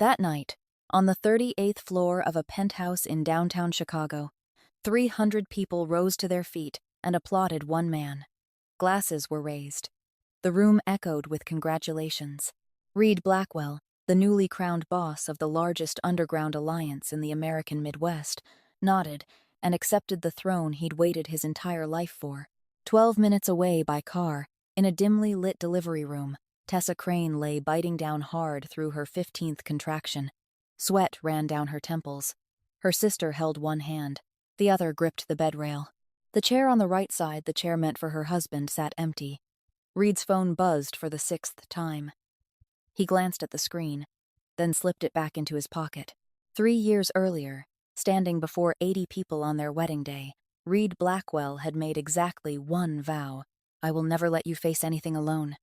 That night, on the 38th floor of a penthouse in downtown Chicago, 300 people rose to their feet and applauded one man. Glasses were raised. The room echoed with congratulations. Reed Blackwell, the newly crowned boss of the largest underground alliance in the American Midwest, nodded and accepted the throne he'd waited his entire life for. 12 minutes away by car, in a dimly lit delivery room, Tessa Crane lay biting down hard through her 15th contraction. Sweat ran down her temples. Her sister held one hand. The other gripped the bed rail. The chair on the right side, the chair meant for her husband, sat empty. Reed's phone buzzed for the 6th time. He glanced at the screen, then slipped it back into his pocket. 3 years earlier, standing before 80 people on their wedding day, Reed Blackwell had made exactly one vow: I will never let you face anything alone.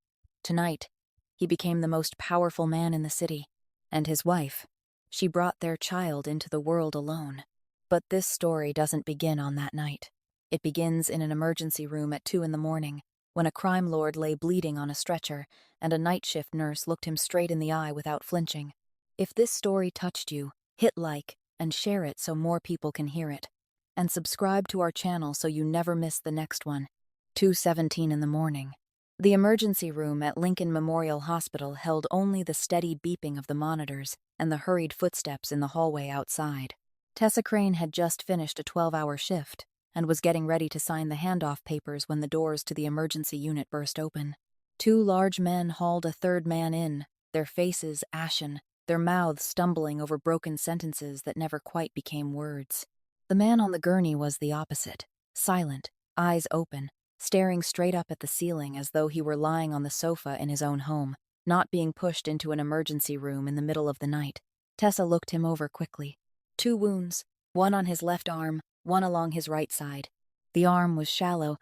Tonight, he became the most powerful man in the city. And his wife, she brought their child into the world alone. But this story doesn't begin on that night. It begins in an emergency room at 2 a.m, when a crime lord lay bleeding on a stretcher, and a night shift nurse looked him straight in the eye without flinching. If this story touched you, hit like and share it so more people can hear it. And subscribe to our channel so you never miss the next one. 2:17 a.m. The emergency room at Lincoln Memorial Hospital held only the steady beeping of the monitors and the hurried footsteps in the hallway outside. Tessa Crane had just finished a 12-hour shift and was getting ready to sign the handoff papers when the doors to the emergency unit burst open. 2 large men hauled a third man in, their faces ashen, their mouths stumbling over broken sentences that never quite became words. The man on the gurney was the opposite, silent, eyes open, staring straight up at the ceiling as though he were lying on the sofa in his own home, not being pushed into an emergency room in the middle of the night. Tessa looked him over quickly. 2 wounds, one on his left arm, one along his right side. The arm was shallow,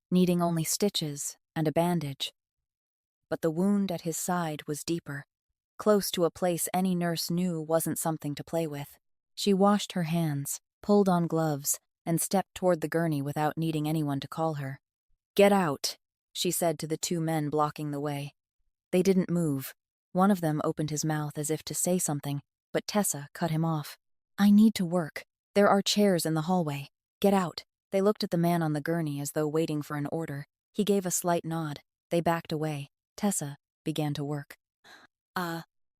needing only stitches and a bandage. But the wound at his side was deeper, close to a place any nurse knew wasn't something to play with. She washed her hands, pulled on gloves, and stepped toward the gurney without needing anyone to call her. "Get out," she said to the 2 men blocking the way. They didn't move. One of them opened his mouth as if to say something, but Tessa cut him off. "I need to work. There are chairs in the hallway. Get out." They looked at the man on the gurney as though waiting for an order. He gave a slight nod. They backed away. Tessa began to work.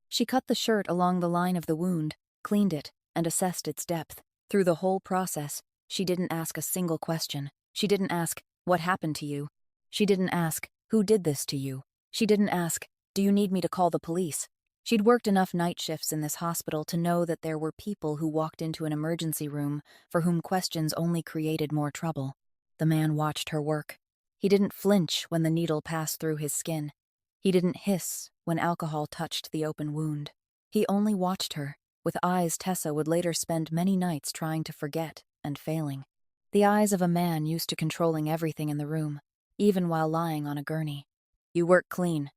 She cut the shirt along the line of the wound, cleaned it, and assessed its depth. Through the whole process, she didn't ask a single question. She didn't ask, "What happened to you?" She didn't ask, "Who did this to you?" She didn't ask, "Do you need me to call the police?" She'd worked enough night shifts in this hospital to know that there were people who walked into an emergency room for whom questions only created more trouble. The man watched her work. He didn't flinch when the needle passed through his skin. He didn't hiss when alcohol touched the open wound. He only watched her, with eyes Tessa would later spend many nights trying to forget and failing. The eyes of a man used to controlling everything in the room, even while lying on a gurney. "You work clean,"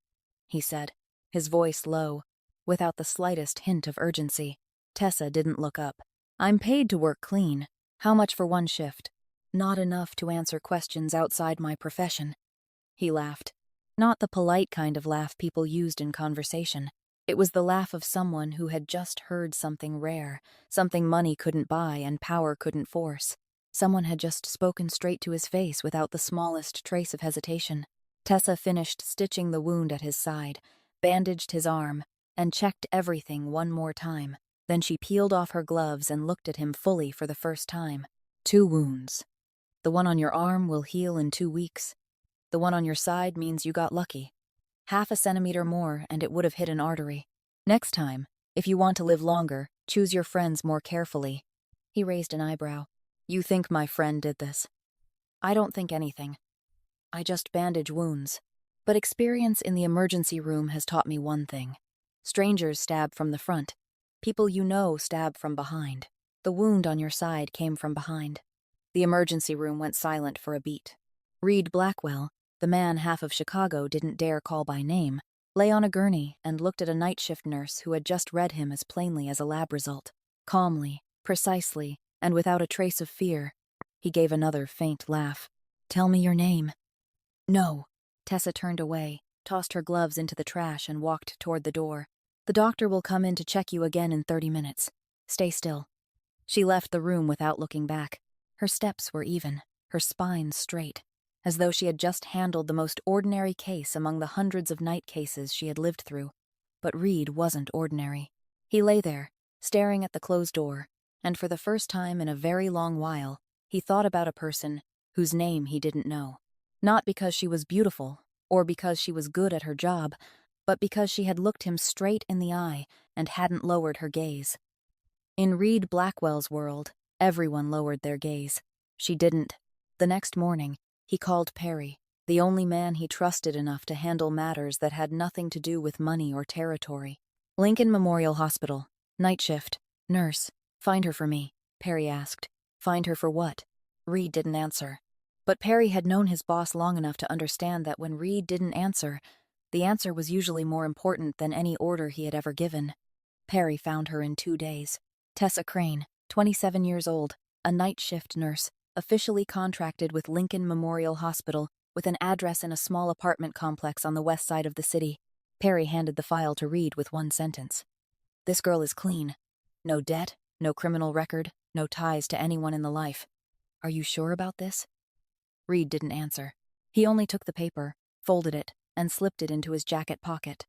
he said, his voice low, without the slightest hint of urgency. Tessa didn't look up. "I'm paid to work clean. How much for one shift?" "Not enough to answer questions outside my profession." He laughed. Not the polite kind of laugh people used in conversation. It was the laugh of someone who had just heard something rare, something money couldn't buy and power couldn't force. Someone had just spoken straight to his face without the smallest trace of hesitation. Tessa finished stitching the wound at his side, bandaged his arm, and checked everything one more time. Then she peeled off her gloves and looked at him fully for the first time. 2 wounds. The one on your arm will heal in 2 weeks. The one on your side means you got lucky. Half a centimeter more and it would have hit an artery. Next time, if you want to live longer, choose your friends more carefully. He raised an eyebrow. "You think my friend did this?" "I don't think anything. I just bandage wounds. But experience in the emergency room has taught me one thing. Strangers stab from the front. People you know stab from behind. The wound on your side came from behind." The emergency room went silent for a beat. Reed Blackwell, the man half of Chicago didn't dare call by name, lay on a gurney and looked at a night shift nurse who had just read him as plainly as a lab result. Calmly, precisely, and without a trace of fear, he gave another faint laugh. "Tell me your name." "No." Tessa turned away, tossed her gloves into the trash and walked toward the door. The doctor will come in to check you again in 30 minutes. Stay still. She left the room without looking back. Her steps were even, her spine straight, as though she had just handled the most ordinary case among the hundreds of night cases she had lived through. But Reed wasn't ordinary. He lay there, staring at the closed door, and for the first time in a very long while, he thought about a person whose name he didn't know. Not because she was beautiful, or because she was good at her job, but because she had looked him straight in the eye and hadn't lowered her gaze. In Reed Blackwell's world, everyone lowered their gaze. She didn't. The next morning, he called Perry, the only man he trusted enough to handle matters that had nothing to do with money or territory. Lincoln Memorial Hospital. Night shift. Nurse. Find her for me, Perry asked. Find her for what? Reed didn't answer. But Perry had known his boss long enough to understand that when Reed didn't answer, the answer was usually more important than any order he had ever given. Perry found her in 2 days. Tessa Crane, 27 years old, a night shift nurse, officially contracted with Lincoln Memorial Hospital, with an address in a small apartment complex on the west side of the city. Perry handed the file to Reed with one sentence. This girl is clean. No debt, no criminal record, no ties to anyone in the life. Are you sure about this? Reed didn't answer. He only took the paper, folded it, and slipped it into his jacket pocket.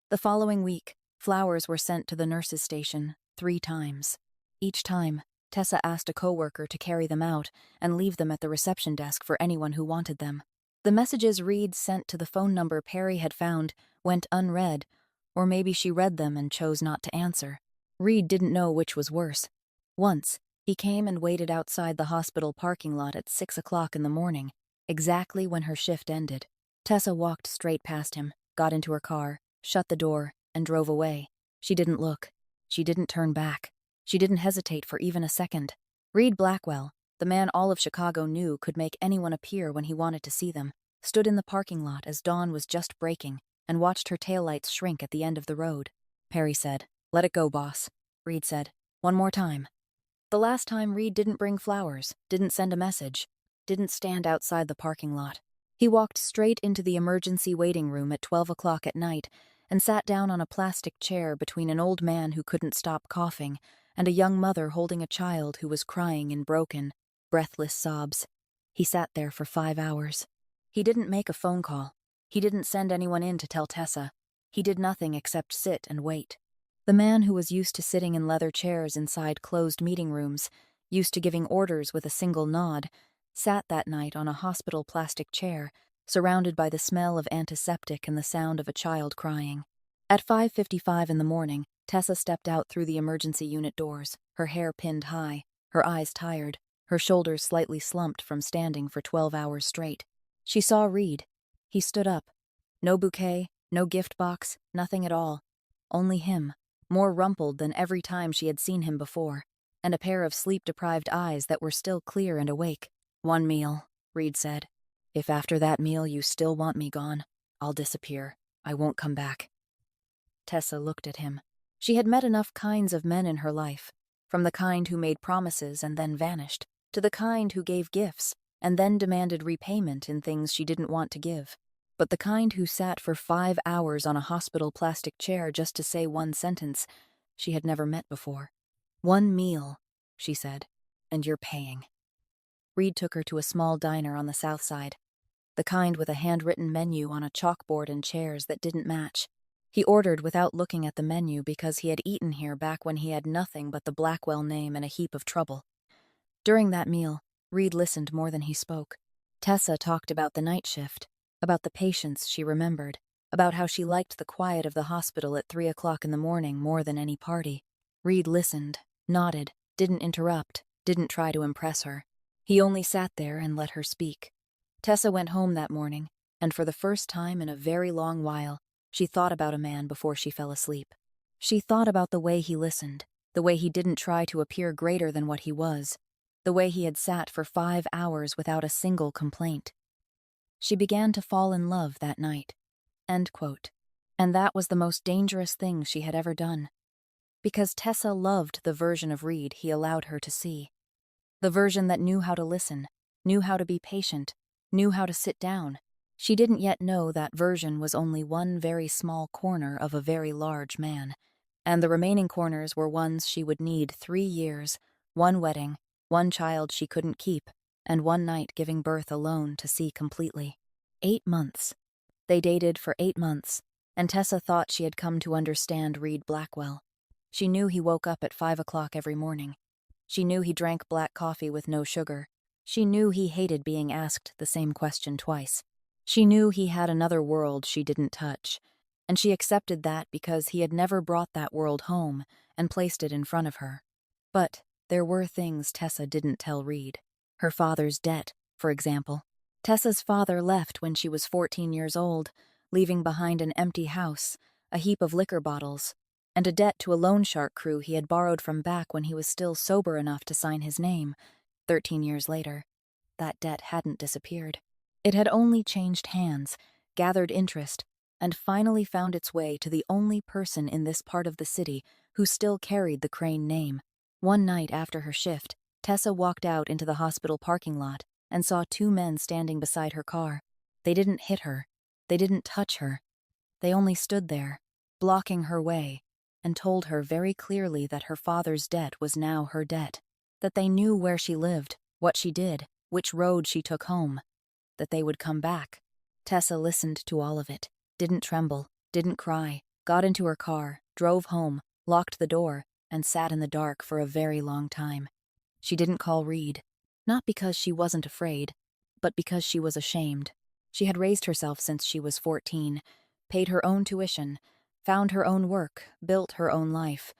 The following week, flowers were sent to the nurse's station 3 times. Each time, Tessa asked a coworker to carry them out and leave them at the reception desk for anyone who wanted them. The messages Reed sent to the phone number Perry had found went unread, or maybe she read them and chose not to answer. Reed didn't know which was worse. Once, he came and waited outside the hospital parking lot at 6 o'clock in the morning, exactly when her shift ended. Tessa walked straight past him, got into her car, shut the door, and drove away. She didn't look. She didn't turn back. She didn't hesitate for even a second. Reed Blackwell, the man all of Chicago knew could make anyone appear when he wanted to see them, stood in the parking lot as dawn was just breaking and watched her taillights shrink at the end of the road. Perry said, "Let it go, boss." Reed said, "One more time." The last time Reed didn't bring flowers, didn't send a message, didn't stand outside the parking lot. He walked straight into the emergency waiting room at 12 o'clock at night and sat down on a plastic chair between an old man who couldn't stop coughing and a young mother holding a child who was crying in broken, breathless sobs. He sat there for 5 hours. He didn't make a phone call. He didn't send anyone in to tell Tessa. He did nothing except sit and wait. The man who was used to sitting in leather chairs inside closed meeting rooms, used to giving orders with a single nod, sat that night on a hospital plastic chair, surrounded by the smell of antiseptic and the sound of a child crying. At 5:55 in the morning, Tessa stepped out through the emergency unit doors, her hair pinned high, her eyes tired, her shoulders slightly slumped from standing for 12 hours straight. She saw Reed. He stood up. No bouquet, no gift box, nothing at all. Only him, more rumpled than every time she had seen him before, and a pair of sleep-deprived eyes that were still clear and awake. "One meal," Reed said. "If after that meal you still want me gone, I'll disappear. I won't come back." Tessa looked at him. She had met enough kinds of men in her life, from the kind who made promises and then vanished, to the kind who gave gifts and then demanded repayment in things she didn't want to give. But the kind who sat for 5 hours on a hospital plastic chair just to say one sentence, she had never met before. "One meal," she said, "and you're paying." Reed took her to a small diner on the south side, the kind with a handwritten menu on a chalkboard and chairs that didn't match. He ordered without looking at the menu because he had eaten here back when he had nothing but the Blackwell name and a heap of trouble. During that meal, Reed listened more than he spoke. Tessa talked about the night shift, about the patients she remembered, about how she liked the quiet of the hospital at 3 o'clock in the morning more than any party. Reed listened, nodded, didn't interrupt, didn't try to impress her. He only sat there and let her speak. Tessa went home that morning, and for the first time in a very long while, she thought about a man before she fell asleep. She thought about the way he listened, the way he didn't try to appear greater than what he was, the way he had sat for 5 hours without a single complaint. She began to fall in love that night. End quote. And that was the most dangerous thing she had ever done. Because Tessa loved the version of Reed he allowed her to see. The version that knew how to listen, knew how to be patient, knew how to sit down, She didn't yet know that version was only one very small corner of a very large man, and the remaining corners were ones she would need 3 years, one wedding, one child she couldn't keep, and one night giving birth alone to see completely. 8 months. They dated for 8 months, and Tessa thought she had come to understand Reed Blackwell. She knew he woke up at 5 o'clock every morning. She knew he drank black coffee with no sugar. She knew he hated being asked the same question twice. She knew he had another world she didn't touch, and she accepted that because he had never brought that world home and placed it in front of her. But there were things Tessa didn't tell Reed. Her father's debt, for example. Tessa's father left when she was 14 years old, leaving behind an empty house, a heap of liquor bottles, and a debt to a loan shark crew he had borrowed from back when he was still sober enough to sign his name, 13 years later. That debt hadn't disappeared. It had only changed hands, gathered interest, and finally found its way to the only person in this part of the city who still carried the Crane name. One night after her shift, Tessa walked out into the hospital parking lot and saw 2 men standing beside her car. They didn't hit her. They didn't touch her. They only stood there, blocking her way, and told her very clearly that her father's debt was now her debt, that they knew where she lived, what she did, which road she took home, that they would come back. Tessa listened to all of it, didn't tremble, didn't cry, got into her car, drove home, locked the door, and sat in the dark for a very long time. She didn't call Reed, not because she wasn't afraid, but because she was ashamed. She had raised herself since she was 14, paid her own tuition, found her own work, built her own life,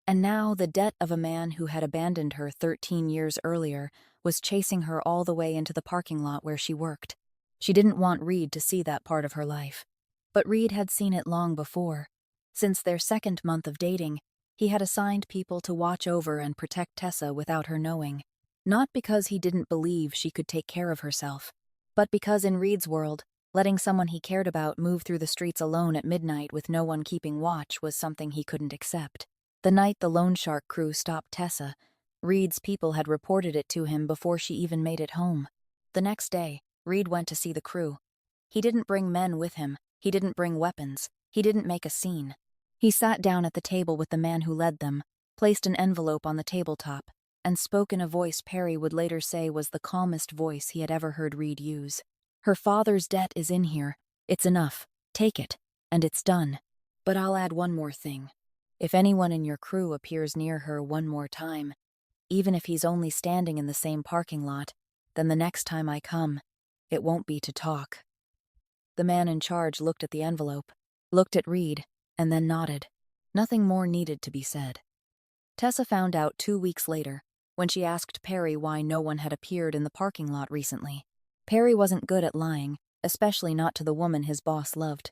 and now the debt of a man who had abandoned her 13 years earlier was chasing her all the way into the parking lot where she worked. She didn't want Reed to see that part of her life. But Reed had seen it long before. Since their 2nd month of dating, he had assigned people to watch over and protect Tessa without her knowing. Not because he didn't believe she could take care of herself, but because in Reed's world, letting someone he cared about move through the streets alone at midnight with no one keeping watch was something he couldn't accept. The night the loan shark crew stopped Tessa, Reed's people had reported it to him before she even made it home. The next day, Reed went to see the crew. He didn't bring men with him. He didn't bring weapons. He didn't make a scene. He sat down at the table with the man who led them, placed an envelope on the tabletop, and spoke in a voice Perry would later say was the calmest voice he had ever heard Reed use. Her father's debt is in here. It's enough. Take it. And it's done. But I'll add one more thing. If anyone in your crew appears near her one more time, even if he's only standing in the same parking lot, then the next time I come, it won't be to talk. The man in charge looked at the envelope, looked at Reed, and then nodded. Nothing more needed to be said. Tessa found out 2 weeks later, when she asked Perry why no one had appeared in the parking lot recently. Perry wasn't good at lying, especially not to the woman his boss loved.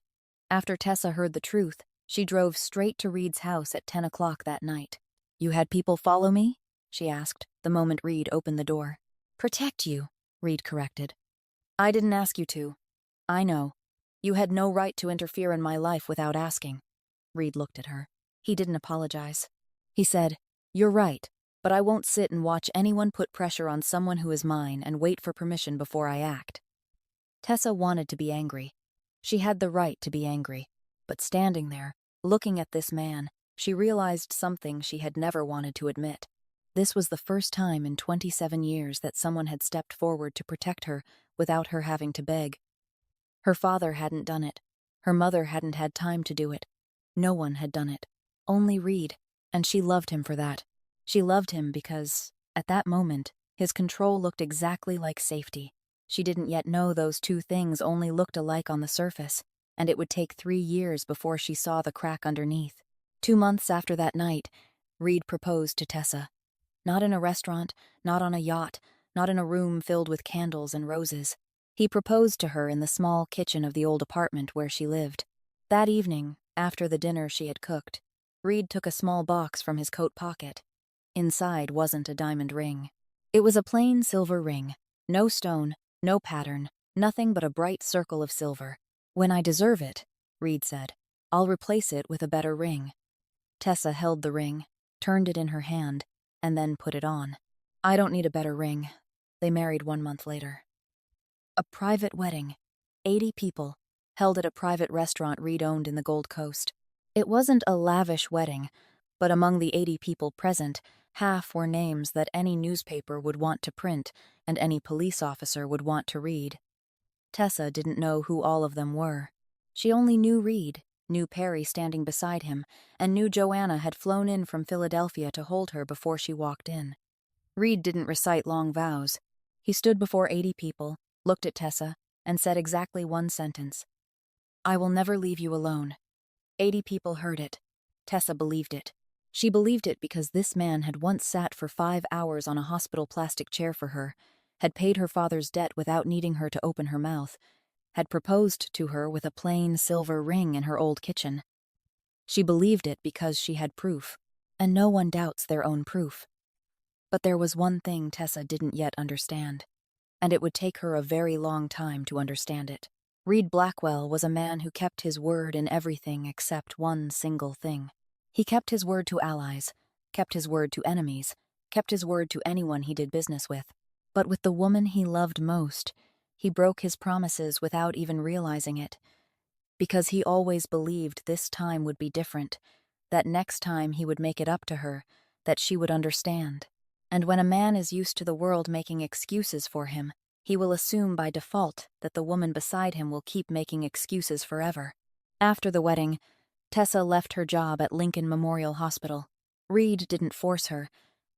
After Tessa heard the truth, she drove straight to Reed's house at 10 o'clock that night. "You had people follow me?" she asked, the moment Reed opened the door. "Protect you," Reed corrected. "I didn't ask you to. I know. You had no right to interfere in my life without asking." Reed looked at her. He didn't apologize. He said, "You're right, but I won't sit and watch anyone put pressure on someone who is mine and wait for permission before I act." Tessa wanted to be angry. She had the right to be angry. But standing there, looking at this man, she realized something she had never wanted to admit. This was the first time in 27 years that someone had stepped forward to protect her without her having to beg. Her father hadn't done it. Her mother hadn't had time to do it. No one had done it. Only Reed, and she loved him for that. She loved him because, at that moment, his control looked exactly like safety. She didn't yet know those two things only looked alike on the surface, and it would take 3 years before she saw the crack underneath. 2 months after that night, Reed proposed to Tessa. Not in a restaurant, not on a yacht, not in a room filled with candles and roses. He proposed to her in the small kitchen of the old apartment where she lived. That evening, after the dinner she had cooked, Reed took a small box from his coat pocket. Inside wasn't a diamond ring. It was a plain silver ring. No stone, no pattern, nothing but a bright circle of silver. "When I deserve it," Reed said, "I'll replace it with a better ring." Tessa held the ring, turned it in her hand, and then put it on. "I don't need a better ring." They married 1 month later. A private wedding. 80 people, held at a private restaurant Reed owned in the Gold Coast. It wasn't a lavish wedding, but among the 80 people present, half were names that any newspaper would want to print and any police officer would want to read. Tessa didn't know who all of them were. She only knew Reed, knew Perry standing beside him, and knew Joanna had flown in from Philadelphia to hold her before she walked in. Reed didn't recite long vows. He stood before 80 people, looked at Tessa, and said exactly one sentence. "I will never leave you alone." 80 people heard it. Tessa believed it. She believed it because this man had once sat for 5 hours on a hospital plastic chair for her, had paid her father's debt without needing her to open her mouth, had proposed to her with a plain silver ring in her old kitchen. She believed it because she had proof, and no one doubts their own proof. But there was one thing Tessa didn't yet understand, and it would take her a very long time to understand it. Reed Blackwell was a man who kept his word in everything except one single thing. He kept his word to allies, kept his word to enemies, kept his word to anyone he did business with. But with the woman he loved most, he broke his promises without even realizing it, because he always believed this time would be different, that next time he would make it up to her, that she would understand. And when a man is used to the world making excuses for him, he will assume by default that the woman beside him will keep making excuses forever. After the wedding, Tessa left her job at Lincoln Memorial Hospital. Reed didn't force her,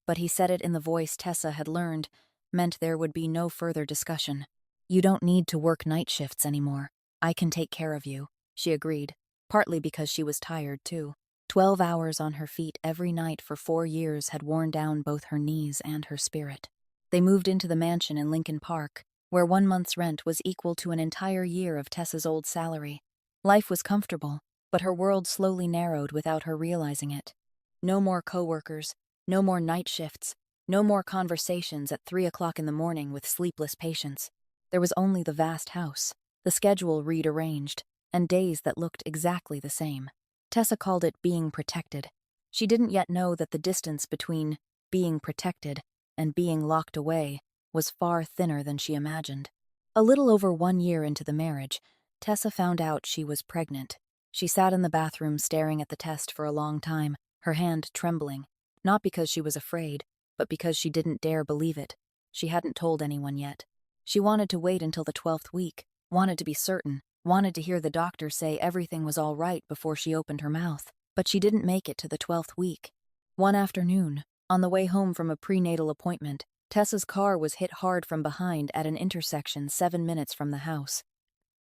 but he said it in the voice Tessa had learned, meant there would be no further discussion. "You don't need to work night shifts anymore. I can take care of you," she agreed, partly because she was tired too. 12 hours on her feet every night for 4 years had worn down both her knees and her spirit. They moved into the mansion in Lincoln Park, where 1 month's rent was equal to an entire year of Tessa's old salary. Life was comfortable, but her world slowly narrowed without her realizing it. No more coworkers, no more night shifts, no more conversations at 3 o'clock in the morning with sleepless patients. There was only the vast house, the schedule Reed arranged, and days that looked exactly the same. Tessa called it being protected. She didn't yet know that the distance between being protected and being locked away was far thinner than she imagined. A little over 1 year into the marriage, Tessa found out she was pregnant. She sat in the bathroom staring at the test for a long time, her hand trembling, not because she was afraid, but because she didn't dare believe it. She hadn't told anyone yet. She wanted to wait until the 12th week, wanted to be certain, wanted to hear the doctor say everything was all right before she opened her mouth. But she didn't make it to the 12th week. One afternoon, on the way home from a prenatal appointment, Tessa's car was hit hard from behind at an intersection 7 minutes from the house.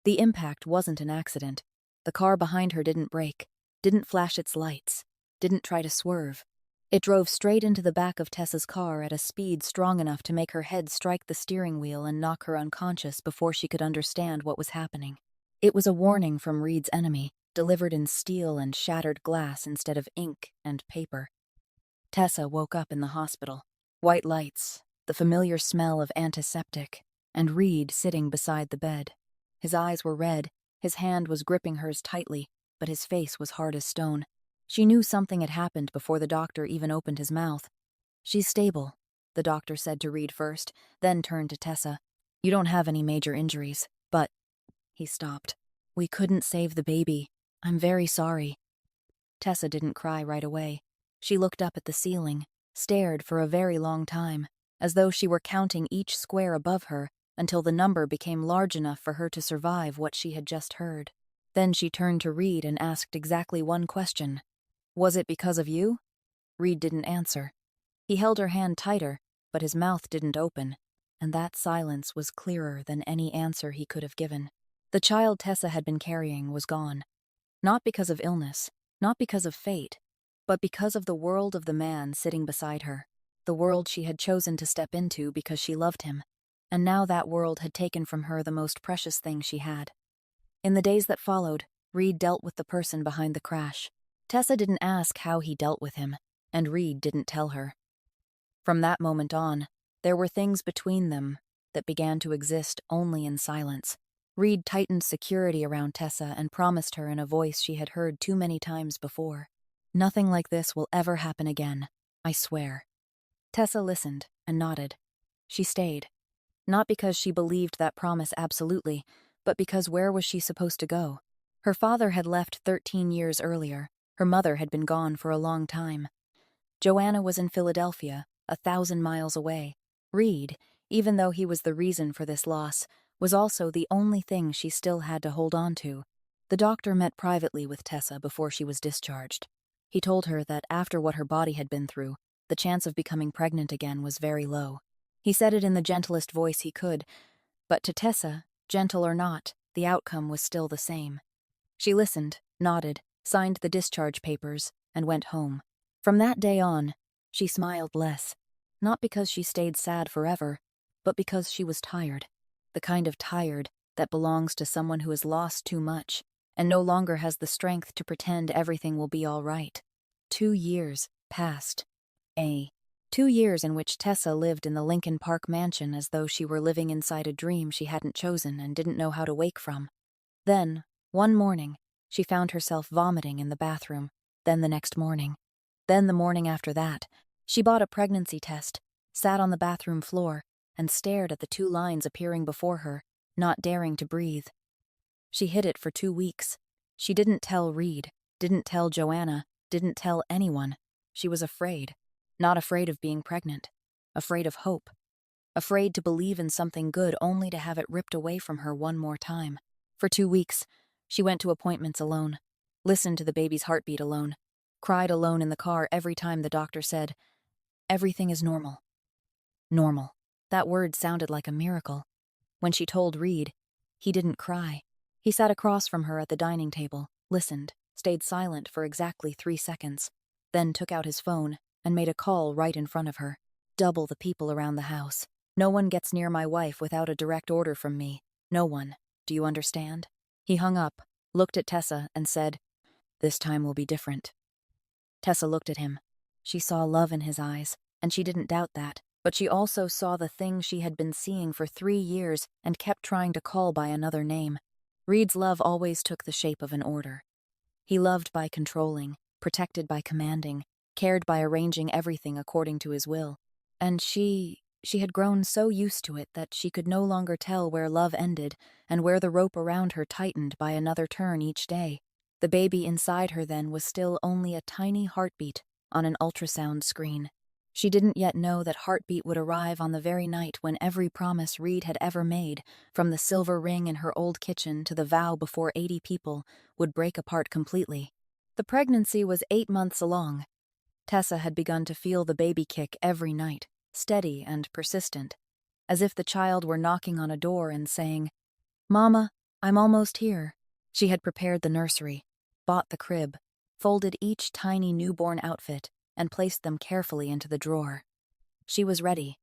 The impact wasn't an accident. The car behind her didn't brake, didn't flash its lights, didn't try to swerve. It drove straight into the back of Tessa's car at a speed strong enough to make her head strike the steering wheel and knock her unconscious before she could understand what was happening. It was a warning from Reed's enemy, delivered in steel and shattered glass instead of ink and paper. Tessa woke up in the hospital. White lights, the familiar smell of antiseptic, and Reed sitting beside the bed. His eyes were red, his hand was gripping hers tightly, but his face was hard as stone. She knew something had happened before the doctor even opened his mouth. "She's stable," the doctor said to Reed first, then turned to Tessa. "You don't have any major injuries, but—" He stopped. "We couldn't save the baby. I'm very sorry." Tessa didn't cry right away. She looked up at the ceiling, stared for a very long time, as though she were counting each square above her until the number became large enough for her to survive what she had just heard. Then she turned to Reed and asked exactly one question. "Was it because of you?" Reed didn't answer. He held her hand tighter, but his mouth didn't open, and that silence was clearer than any answer he could have given. The child Tessa had been carrying was gone. Not because of illness, not because of fate, but because of the world of the man sitting beside her, the world she had chosen to step into because she loved him, and now that world had taken from her the most precious thing she had. In the days that followed, Reed dealt with the person behind the crash. Tessa didn't ask how he dealt with him, and Reed didn't tell her. From that moment on, there were things between them that began to exist only in silence. Reed tightened security around Tessa and promised her in a voice she had heard too many times before, "Nothing like this will ever happen again, I swear." Tessa listened and nodded. She stayed. Not because she believed that promise absolutely, but because where was she supposed to go? Her father had left 13 years earlier. Her mother had been gone for a long time. Joanna was in Philadelphia, 1,000 miles away. Reed, even though he was the reason for this loss, was also the only thing she still had to hold on to. The doctor met privately with Tessa before she was discharged. He told her that after what her body had been through, the chance of becoming pregnant again was very low. He said it in the gentlest voice he could, but to Tessa, gentle or not, the outcome was still the same. She listened, nodded, signed the discharge papers, and went home. From that day on, she smiled less, not because she stayed sad forever, but because she was tired. The kind of tired that belongs to someone who has lost too much and no longer has the strength to pretend everything will be all right. 2 years passed. 2 years in which Tessa lived in the Lincoln Park mansion as though she were living inside a dream she hadn't chosen and didn't know how to wake from. Then, one morning, she found herself vomiting in the bathroom, then the next morning. Then the morning after that, she bought a pregnancy test, sat on the bathroom floor, and stared at the 2 lines appearing before her, not daring to breathe. She hid it for 2 weeks. She didn't tell Reed, didn't tell Joanna, didn't tell anyone. She was afraid. Not afraid of being pregnant. Afraid of hope. Afraid to believe in something good only to have it ripped away from her one more time. For 2 weeks, she went to appointments alone, listened to the baby's heartbeat alone, cried alone in the car every time the doctor said, "Everything is normal." Normal. That word sounded like a miracle. When she told Reed, he didn't cry. He sat across from her at the dining table, listened, stayed silent for exactly 3 seconds, then took out his phone and made a call right in front of her. Double the people around the house. No one gets near my wife without a direct order from me. No one. Do you understand? He hung up, looked at Tessa, and said, "This time will be different." Tessa looked at him. She saw love in his eyes, and she didn't doubt that, but she also saw the thing she had been seeing for 3 years and kept trying to call by another name. Reed's love always took the shape of an order. He loved by controlling, protected by commanding, cared by arranging everything according to his will. And she had grown so used to it that she could no longer tell where love ended and where the rope around her tightened by another turn each day. The baby inside her then was still only a tiny heartbeat on an ultrasound screen. She didn't yet know that heartbeat would arrive on the very night when every promise Reed had ever made, from the silver ring in her old kitchen to the vow before 80 people, would break apart completely. The pregnancy was 8 months along. Tessa had begun to feel the baby kick every night, steady and persistent, as if the child were knocking on a door and saying, "Mama, I'm almost here." She had prepared the nursery, bought the crib, folded each tiny newborn outfit, and placed them carefully into the drawer. She was ready,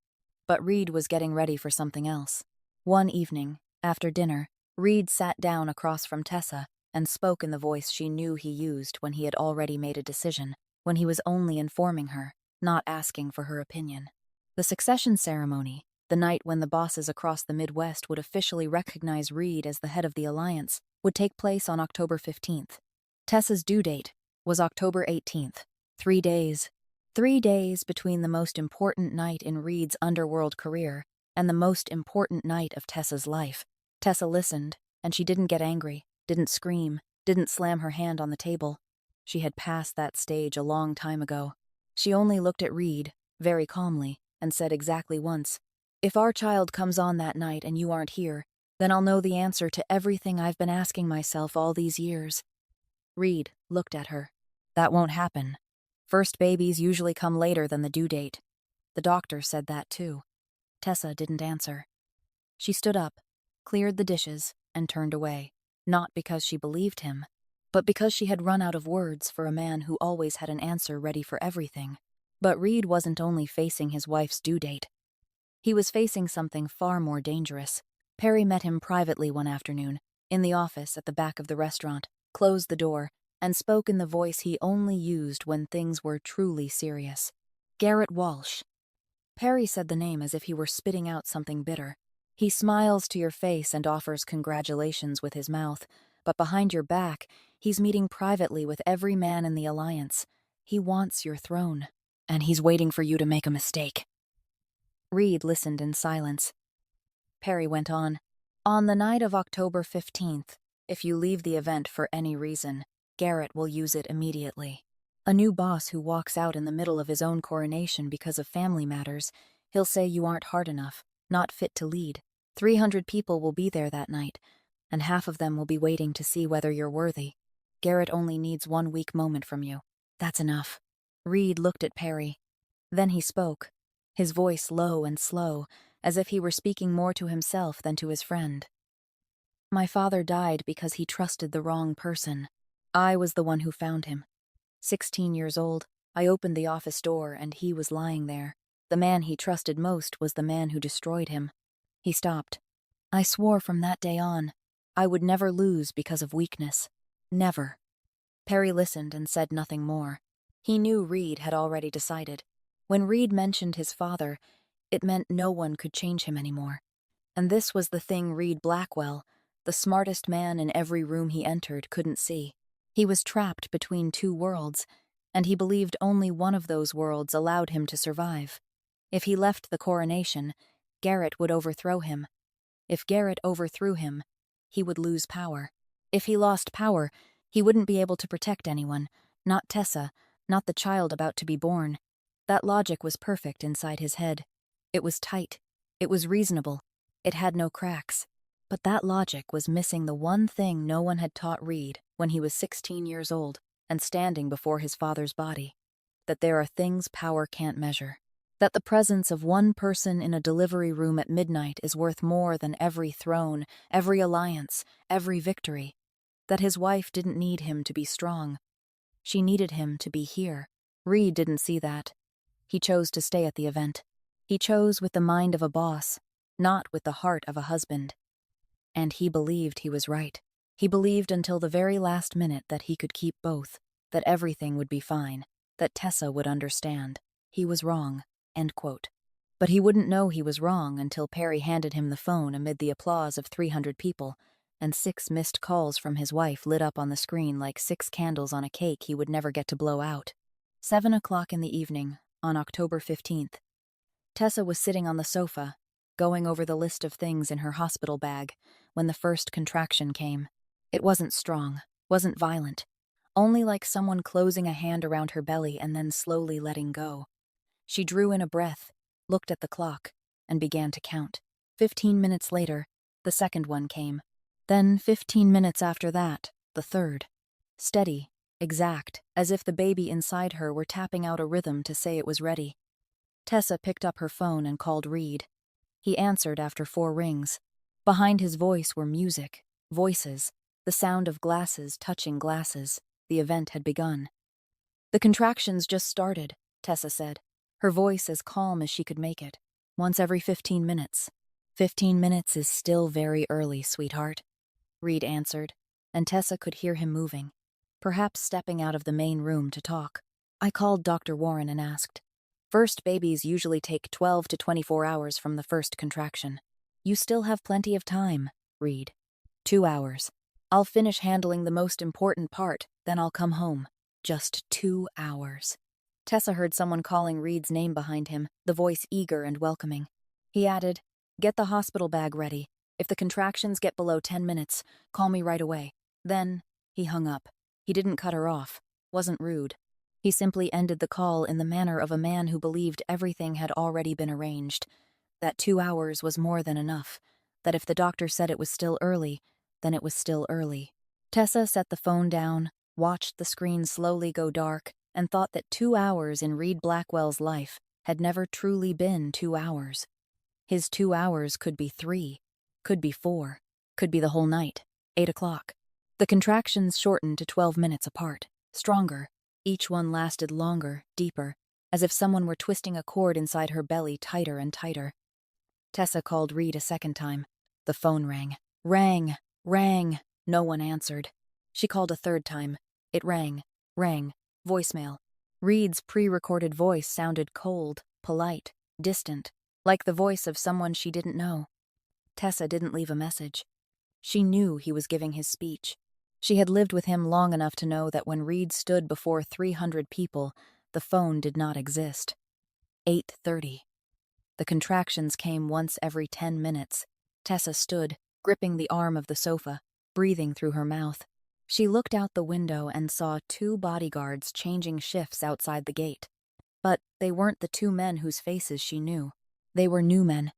but Reed was getting ready for something else. One evening, after dinner, Reed sat down across from Tessa and spoke in the voice she knew he used when he had already made a decision, when he was only informing her, not asking for her opinion. The succession ceremony, the night when the bosses across the Midwest would officially recognize Reed as the head of the alliance, would take place on October 15th. Tessa's due date was October 18th. 3 days. 3 days between the most important night in Reed's underworld career and the most important night of Tessa's life. Tessa listened, and she didn't get angry, didn't scream, didn't slam her hand on the table. She had passed that stage a long time ago. She only looked at Reed, very calmly, and said exactly once, "If our child comes on that night and you aren't here, then I'll know the answer to everything I've been asking myself all these years." Reed looked at her. "That won't happen. First babies usually come later than the due date." The doctor said that too. Tessa didn't answer. She stood up, cleared the dishes, and turned away, not because she believed him, but because she had run out of words for a man who always had an answer ready for everything. But Reed wasn't only facing his wife's due date. He was facing something far more dangerous. Perry met him privately one afternoon, in the office at the back of the restaurant, closed the door, and spoke in the voice he only used when things were truly serious. "Garrett Walsh." Perry said the name as if he were spitting out something bitter. He smiles to your face and offers congratulations with his mouth, but behind your back, he's meeting privately with every man in the alliance. He wants your throne, and he's waiting for you to make a mistake. Reed listened in silence. Perry went on, On the night of October 15th, if you leave the event for any reason, Garrett will use it immediately. A new boss who walks out in the middle of his own coronation because of family matters, he'll say you aren't hard enough, not fit to lead. 300 people will be there that night, and half of them will be waiting to see whether you're worthy. Garrett only needs one weak moment from you. That's enough. Reed looked at Perry. Then he spoke, his voice low and slow, as if he were speaking more to himself than to his friend. My father died because he trusted the wrong person. I was the one who found him. 16 years old, I opened the office door and he was lying there. The man he trusted most was the man who destroyed him. He stopped. I swore from that day on, I would never lose because of weakness. Never. Perry listened and said nothing more. He knew Reed had already decided. When Reed mentioned his father, it meant no one could change him anymore. And this was the thing Reed Blackwell, the smartest man in every room he entered, couldn't see. He was trapped between two worlds, and he believed only one of those worlds allowed him to survive. If he left the coronation, Garrett would overthrow him. If Garrett overthrew him, he would lose power. If he lost power, he wouldn't be able to protect anyone, not Tessa, not the child about to be born. That logic was perfect inside his head. It was tight. It was reasonable. It had no cracks. But that logic was missing the one thing no one had taught Reed when he was 16 years old and standing before his father's body. That there are things power can't measure. That the presence of one person in a delivery room at midnight is worth more than every throne, every alliance, every victory. That his wife didn't need him to be strong. She needed him to be here. Reed didn't see that. He chose to stay at the event. He chose with the mind of a boss, not with the heart of a husband. And he believed he was right. He believed until the very last minute that he could keep both, that everything would be fine, that Tessa would understand. He was wrong. End quote. But he wouldn't know he was wrong until Perry handed him the phone amid the applause of 300 people, and 6 missed calls from his wife lit up on the screen like 6 candles on a cake he would never get to blow out. 7 o'clock in the evening, on October 15th. Tessa was sitting on the sofa, going over the list of things in her hospital bag, when the first contraction came. It wasn't strong, wasn't violent, only like someone closing a hand around her belly and then slowly letting go. She drew in a breath, looked at the clock, and began to count. 15 minutes later, the second one came. Then 15 minutes after that, the third. Steady, exact, as if the baby inside her were tapping out a rhythm to say it was ready. Tessa picked up her phone and called Reed. He answered after 4 rings. Behind his voice were music, voices, the sound of glasses touching glasses. The event had begun. The contractions just started, Tessa said, her voice as calm as she could make it. Once every 15 minutes. 15 minutes is still very early, sweetheart, Reed answered, and Tessa could hear him moving, perhaps stepping out of the main room to talk. I called Dr. Warren and asked. First babies usually take 12 to 24 hours from the first contraction. You still have plenty of time, Reed. 2 hours. I'll finish handling the most important part, then I'll come home. Just 2 hours. Tessa heard someone calling Reed's name behind him, the voice eager and welcoming. He added, "Get the hospital bag ready. If the contractions get below 10 minutes, call me right away." Then, he hung up. He didn't cut her off, wasn't rude. He simply ended the call in the manner of a man who believed everything had already been arranged, that 2 hours was more than enough, that if the doctor said it was still early, then it was still early. Tessa set the phone down, watched the screen slowly go dark, and thought that 2 hours in Reed Blackwell's life had never truly been 2 hours. His 2 hours could be 3, could be 4, could be the whole night, 8 o'clock. The contractions shortened to 12 minutes apart, stronger. Each one lasted longer, deeper, as if someone were twisting a cord inside her belly tighter and tighter. Tessa called Reed a second time. The phone rang. Rang. No one answered. She called a third time. It rang. Voicemail. Reed's pre-recorded voice sounded cold, polite, distant, like the voice of someone she didn't know. Tessa didn't leave a message. She knew he was giving his speech. She had lived with him long enough to know that when Reed stood before 300 people, the phone did not exist. 8:30. The contractions came once every 10 minutes. Tessa stood, gripping the arm of the sofa, breathing through her mouth. She looked out the window and saw 2 bodyguards changing shifts outside the gate. But they weren't the 2 men whose faces she knew. They were new men.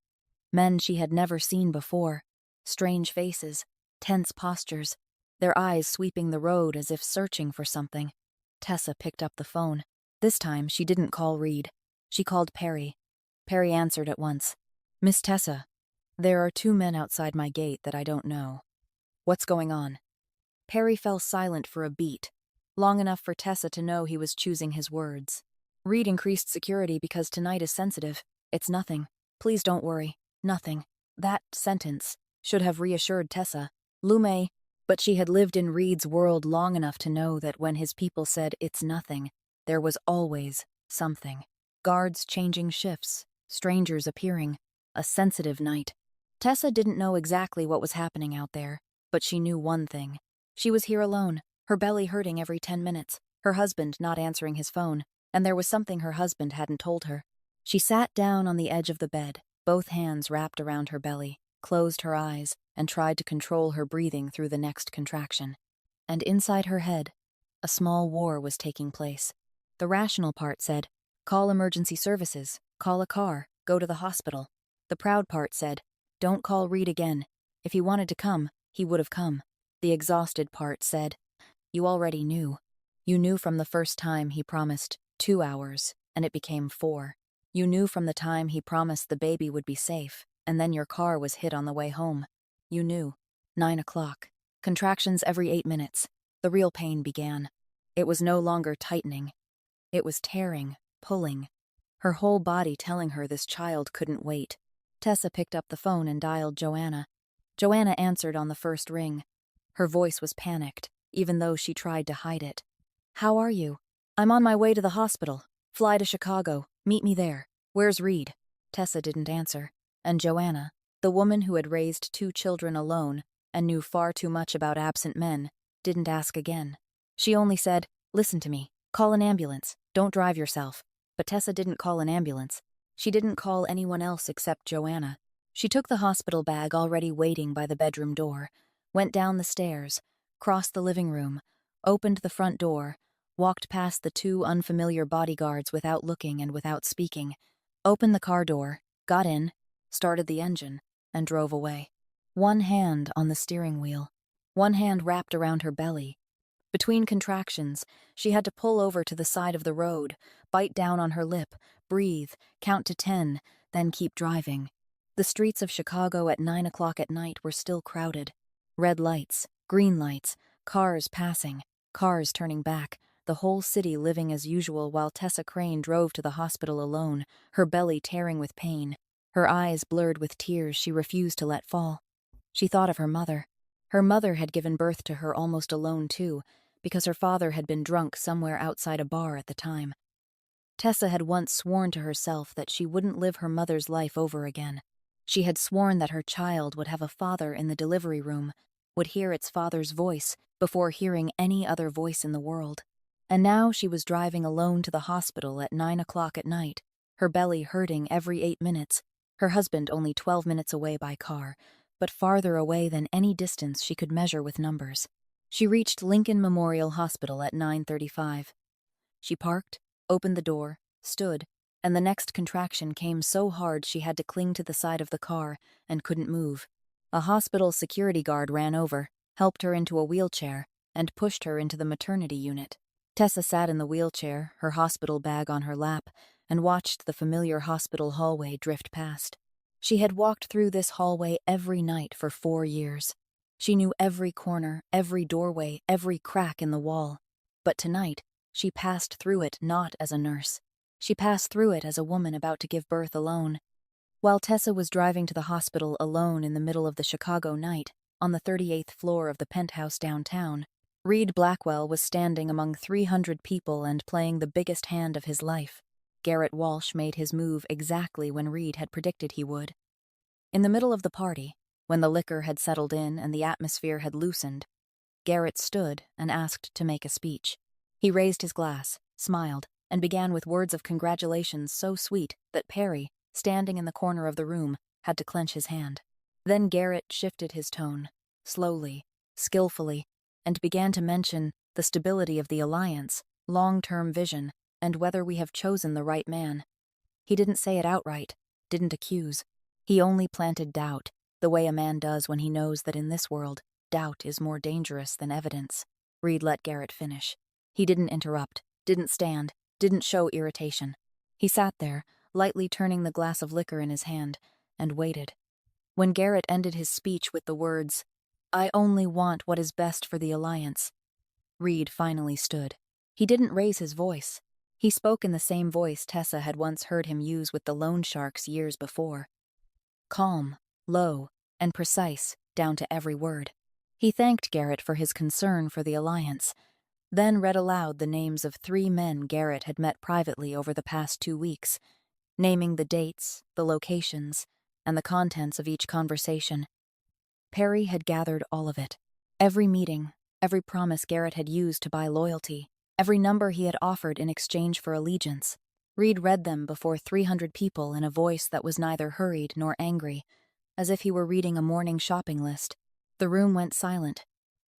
Men she had never seen before. Strange faces, tense postures, their eyes sweeping the road as if searching for something. Tessa picked up the phone. This time, she didn't call Reed. She called Perry. Perry answered at once. "Miss Tessa, there are 2 men outside my gate that I don't know. What's going on?" Perry fell silent for a beat, long enough for Tessa to know he was choosing his words. "Reed increased security because tonight is sensitive. It's nothing. Please don't worry. Nothing." That sentence should have reassured Tessa. Lume, but she had lived in Reed's world long enough to know that when his people said it's nothing, there was always something. Guards changing shifts, strangers appearing, a sensitive night. Tessa didn't know exactly what was happening out there, but she knew one thing. She was here alone, her belly hurting every 10 minutes, her husband not answering his phone, and there was something her husband hadn't told her. She sat down on the edge of the bed, both hands wrapped around her belly, closed her eyes, and tried to control her breathing through the next contraction. And inside her head, a small war was taking place. The rational part said, "Call emergency services, call a car, go to the hospital." The proud part said, "Don't call Reed again. If he wanted to come, he would have come." The exhausted part said, "You already knew. You knew from the first time he promised 2 hours, and it became 4. You knew from the time he promised the baby would be safe, and then your car was hit on the way home. You knew. 9 o'clock. Contractions every 8 minutes. The real pain began. It was no longer tightening. It was tearing, pulling. Her whole body telling her this child couldn't wait. Tessa picked up the phone and dialed Joanna. Joanna answered on the first ring. Her voice was panicked, even though she tried to hide it. "How are you?" "I'm on my way to the hospital. Fly to Chicago. Meet me there. Where's Reed?" Tessa didn't answer, and Joanna, the woman who had raised 2 children alone and knew far too much about absent men, didn't ask again. She only said, "Listen to me. Call an ambulance. Don't drive yourself." But Tessa didn't call an ambulance. She didn't call anyone else except Joanna. She took the hospital bag already waiting by the bedroom door, went down the stairs, crossed the living room, opened the front door, walked past the 2 unfamiliar bodyguards without looking and without speaking, opened the car door, got in, started the engine, and drove away. One hand on the steering wheel, one hand wrapped around her belly. Between contractions, she had to pull over to the side of the road, bite down on her lip, breathe, count to 10, then keep driving. The streets of Chicago at 9 o'clock at night were still crowded. Red lights, green lights, cars passing, cars turning back, the whole city living as usual while Tessa Crane drove to the hospital alone, her belly tearing with pain, her eyes blurred with tears she refused to let fall. She thought of her mother. Her mother had given birth to her almost alone too, because her father had been drunk somewhere outside a bar at the time. Tessa had once sworn to herself that she wouldn't live her mother's life over again. She had sworn that her child would have a father in the delivery room, would hear its father's voice before hearing any other voice in the world. And now she was driving alone to the hospital at 9 o'clock at night, her belly hurting every 8 minutes, her husband only 12 minutes away by car, but farther away than any distance she could measure with numbers. She reached Lincoln Memorial Hospital at 9:35. She parked, opened the door, stood, and the next contraction came so hard she had to cling to the side of the car and couldn't move. A hospital security guard ran over, helped her into a wheelchair, and pushed her into the maternity unit. Tessa sat in the wheelchair, her hospital bag on her lap, and watched the familiar hospital hallway drift past. She had walked through this hallway every night for 4 years. She knew every corner, every doorway, every crack in the wall. But tonight, she passed through it not as a nurse. She passed through it as a woman about to give birth alone. While Tessa was driving to the hospital alone in the middle of the Chicago night, on the 38th floor of the penthouse downtown, Reed Blackwell was standing among 300 people and playing the biggest hand of his life. Garrett Walsh made his move exactly when Reed had predicted he would. In the middle of the party, when the liquor had settled in and the atmosphere had loosened, Garrett stood and asked to make a speech. He raised his glass, smiled, and began with words of congratulations so sweet that Perry, standing in the corner of the room, had to clench his hand. Then Garrett shifted his tone, slowly, skillfully, and began to mention the stability of the alliance, long-term vision, and whether we have chosen the right man. He didn't say it outright, didn't accuse. He only planted doubt, the way a man does when he knows that in this world, doubt is more dangerous than evidence. Reed let Garrett finish. He didn't interrupt, didn't stand, didn't show irritation. He sat there, lightly turning the glass of liquor in his hand, and waited. When Garrett ended his speech with the words, "I only want what is best for the alliance," Reed finally stood. He didn't raise his voice. He spoke in the same voice Tessa had once heard him use with the loan sharks years before. Calm, low, and precise, down to every word. He thanked Garrett for his concern for the alliance, then read aloud the names of 3 men Garrett had met privately over the past 2 weeks, naming the dates, the locations, and the contents of each conversation. Perry had gathered all of it. Every meeting, every promise Garrett had used to buy loyalty, every number he had offered in exchange for allegiance. Reed read them before 300 people in a voice that was neither hurried nor angry, as if he were reading a morning shopping list. The room went silent.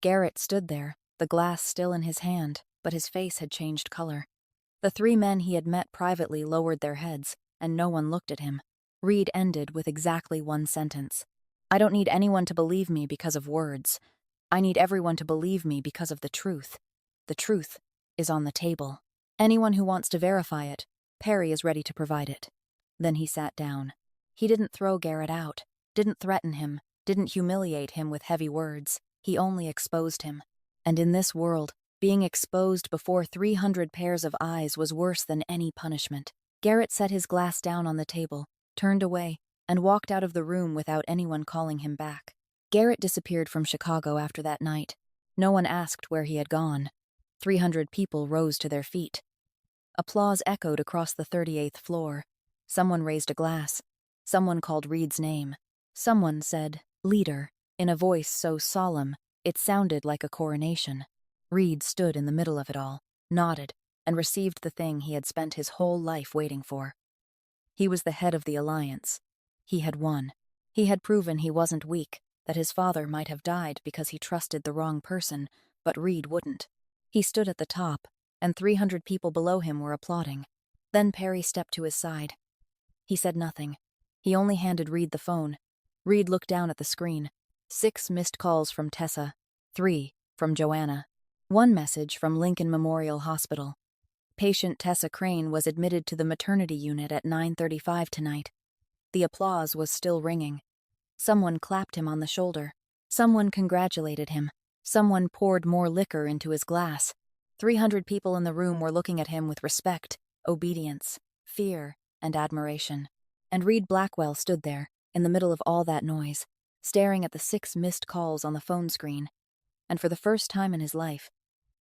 Garrett stood there, the glass still in his hand, but his face had changed color. The 3 men he had met privately lowered their heads, and no one looked at him. Reed ended with exactly one sentence. "I don't need anyone to believe me because of words. I need everyone to believe me because of the truth. The truth is on the table. Anyone who wants to verify it, Perry is ready to provide it." Then he sat down. He didn't throw Garrett out, didn't threaten him, didn't humiliate him with heavy words. He only exposed him. And in this world, being exposed before 300 pairs of eyes was worse than any punishment. Garrett set his glass down on the table, turned away, and walked out of the room without anyone calling him back. Garrett disappeared from Chicago after that night. No one asked where he had gone. 300 people rose to their feet. Applause echoed across the 38th floor. Someone raised a glass. Someone called Reed's name. Someone said, "Leader," in a voice so solemn, it sounded like a coronation. Reed stood in the middle of it all, nodded, and received the thing he had spent his whole life waiting for. He was the head of the alliance. He had won. He had proven he wasn't weak, that his father might have died because he trusted the wrong person, but Reed wouldn't. He stood at the top, and 300 people below him were applauding. Then Perry stepped to his side. He said nothing. He only handed Reed the phone. Reed looked down at the screen. 6 missed calls from Tessa, 3 from Joanna, 1 message from Lincoln Memorial Hospital. Patient Tessa Crane was admitted to the maternity unit at 9:35 tonight. The applause was still ringing. Someone clapped him on the shoulder. Someone congratulated him. Someone poured more liquor into his glass. 300 people in the room were looking at him with respect, obedience, fear, and admiration. And Reed Blackwell stood there, in the middle of all that noise, staring at the 6 missed calls on the phone screen. And for the first time in his life,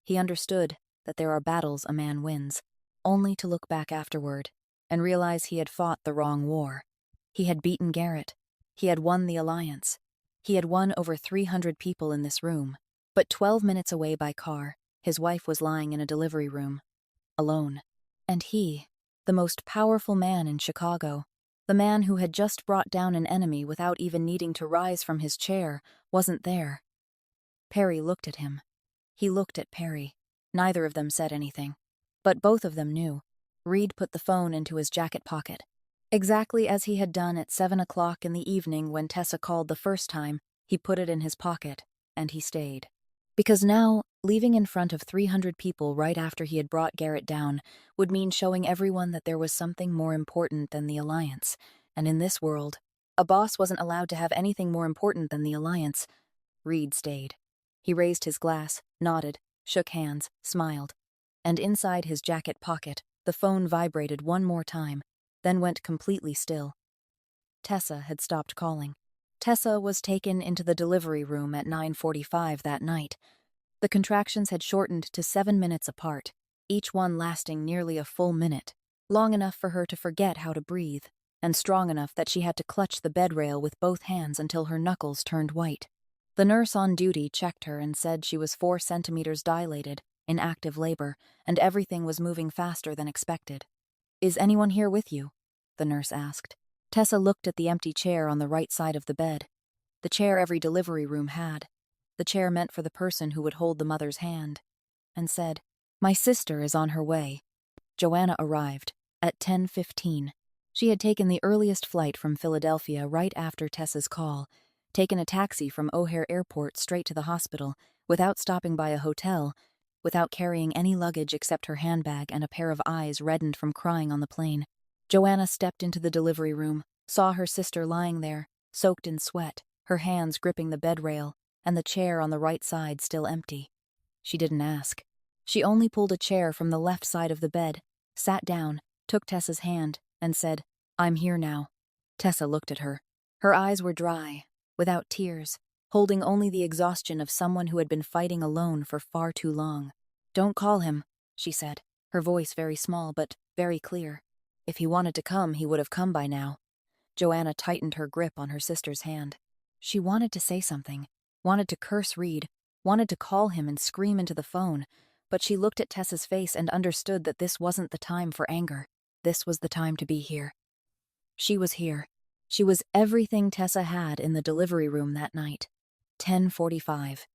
he understood that there are battles a man wins, only to look back afterward and realize he had fought the wrong war. He had beaten Garrett. He had won the alliance. He had won over 300 people in this room. But 12 minutes away by car, his wife was lying in a delivery room, alone. And he, the most powerful man in Chicago, the man who had just brought down an enemy without even needing to rise from his chair, wasn't there. Perry looked at him. He looked at Perry. Neither of them said anything. But both of them knew. Reed put the phone into his jacket pocket. Exactly as he had done at 7 o'clock in the evening when Tessa called the first time, he put it in his pocket, and he stayed. Because now, leaving in front of 300 people right after he had brought Garrett down would mean showing everyone that there was something more important than the alliance. And in this world, a boss wasn't allowed to have anything more important than the alliance. Reed stayed. He raised his glass, nodded, shook hands, smiled. And inside his jacket pocket, the phone vibrated one more time, then went completely still. Tessa had stopped calling. Tessa was taken into the delivery room at 9:45 that night. The contractions had shortened to 7 minutes apart, each one lasting nearly a full minute, long enough for her to forget how to breathe, and strong enough that she had to clutch the bed rail with both hands until her knuckles turned white. The nurse on duty checked her and said she was 4 centimeters dilated, in active labor, and everything was moving faster than expected. "Is anyone here with you?" the nurse asked. Tessa looked at the empty chair on the right side of the bed. the chair every delivery room had, the chair meant for the person who would hold the mother's hand, and said, "My sister is on her way." Joanna arrived at 10:15. She had taken the earliest flight from Philadelphia right after Tessa's call, taken a taxi from O'Hare Airport straight to the hospital, without stopping by a hotel, without carrying any luggage except her handbag and a pair of eyes reddened from crying on the plane. Joanna stepped into the delivery room, saw her sister lying there, soaked in sweat, her hands gripping the bed rail, and the chair on the right side still empty. She didn't ask. She only pulled a chair from the left side of the bed, sat down, took Tessa's hand, and said, "I'm here now." Tessa looked at her. Her eyes were dry, without tears, holding only the exhaustion of someone who had been fighting alone for far too long. "Don't call him," she said, her voice very small but very clear. If he wanted to come, he would have come by now. Joanna tightened her grip on her sister's hand. She wanted to say something, wanted to curse Reed, wanted to call him and scream into the phone, but she looked at Tessa's face and understood that this wasn't the time for anger. This was the time to be here. She was here. She was everything Tessa had in the delivery room that night. 10:45.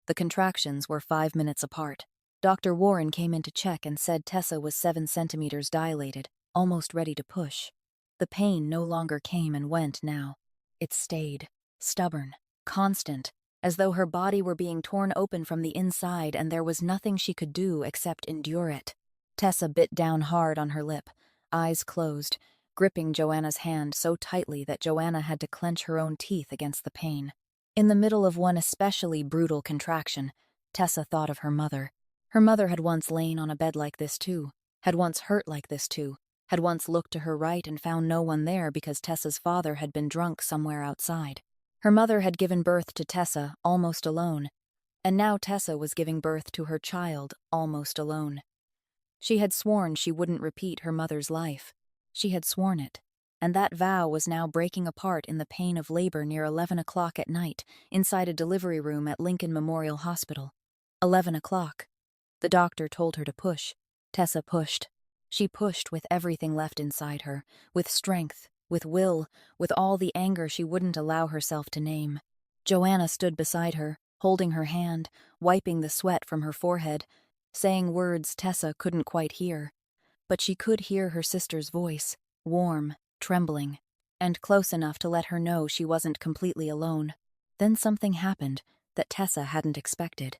The contractions were 5 minutes apart. Dr. Warren came in to check and said Tessa was 7 centimeters dilated, almost ready to push. The pain no longer came and went now. It stayed, stubborn, constant, as though her body were being torn open from the inside and there was nothing she could do except endure it. Tessa bit down hard on her lip, eyes closed, gripping Joanna's hand so tightly that Joanna had to clench her own teeth against the pain. In the middle of one especially brutal contraction, Tessa thought of her mother. Her mother had once lain on a bed like this too, had once hurt like this too, had once looked to her right and found no one there because Tessa's father had been drunk somewhere outside. Her mother had given birth to Tessa almost alone, and now Tessa was giving birth to her child almost alone. She had sworn she wouldn't repeat her mother's life. She had sworn it, and that vow was now breaking apart in the pain of labor near 11 o'clock at night inside a delivery room at Lincoln Memorial Hospital. 11 o'clock. The doctor told her to push. Tessa pushed. She pushed with everything left inside her, with strength, with will, with all the anger she wouldn't allow herself to name. Joanna stood beside her, holding her hand, wiping the sweat from her forehead, saying words Tessa couldn't quite hear. But she could hear her sister's voice, warm, trembling, and close enough to let her know she wasn't completely alone. Then something happened that Tessa hadn't expected.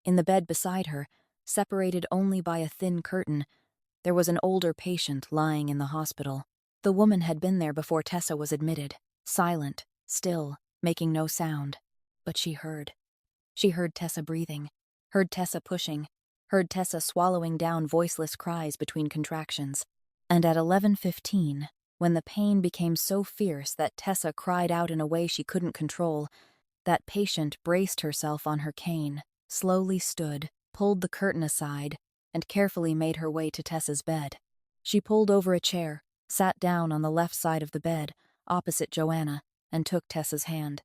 In the bed beside her, separated only by a thin curtain, there was an older patient lying in the hospital. The woman had been there before Tessa was admitted, silent, still, making no sound. But she heard. She heard Tessa breathing, heard Tessa pushing, heard Tessa swallowing down voiceless cries between contractions. And at 11:15, when the pain became so fierce that Tessa cried out in a way she couldn't control, that patient braced herself on her cane, slowly stood, pulled the curtain aside, and carefully made her way to Tessa's bed. She pulled over a chair, sat down on the left side of the bed, opposite Joanna, and took Tessa's hand.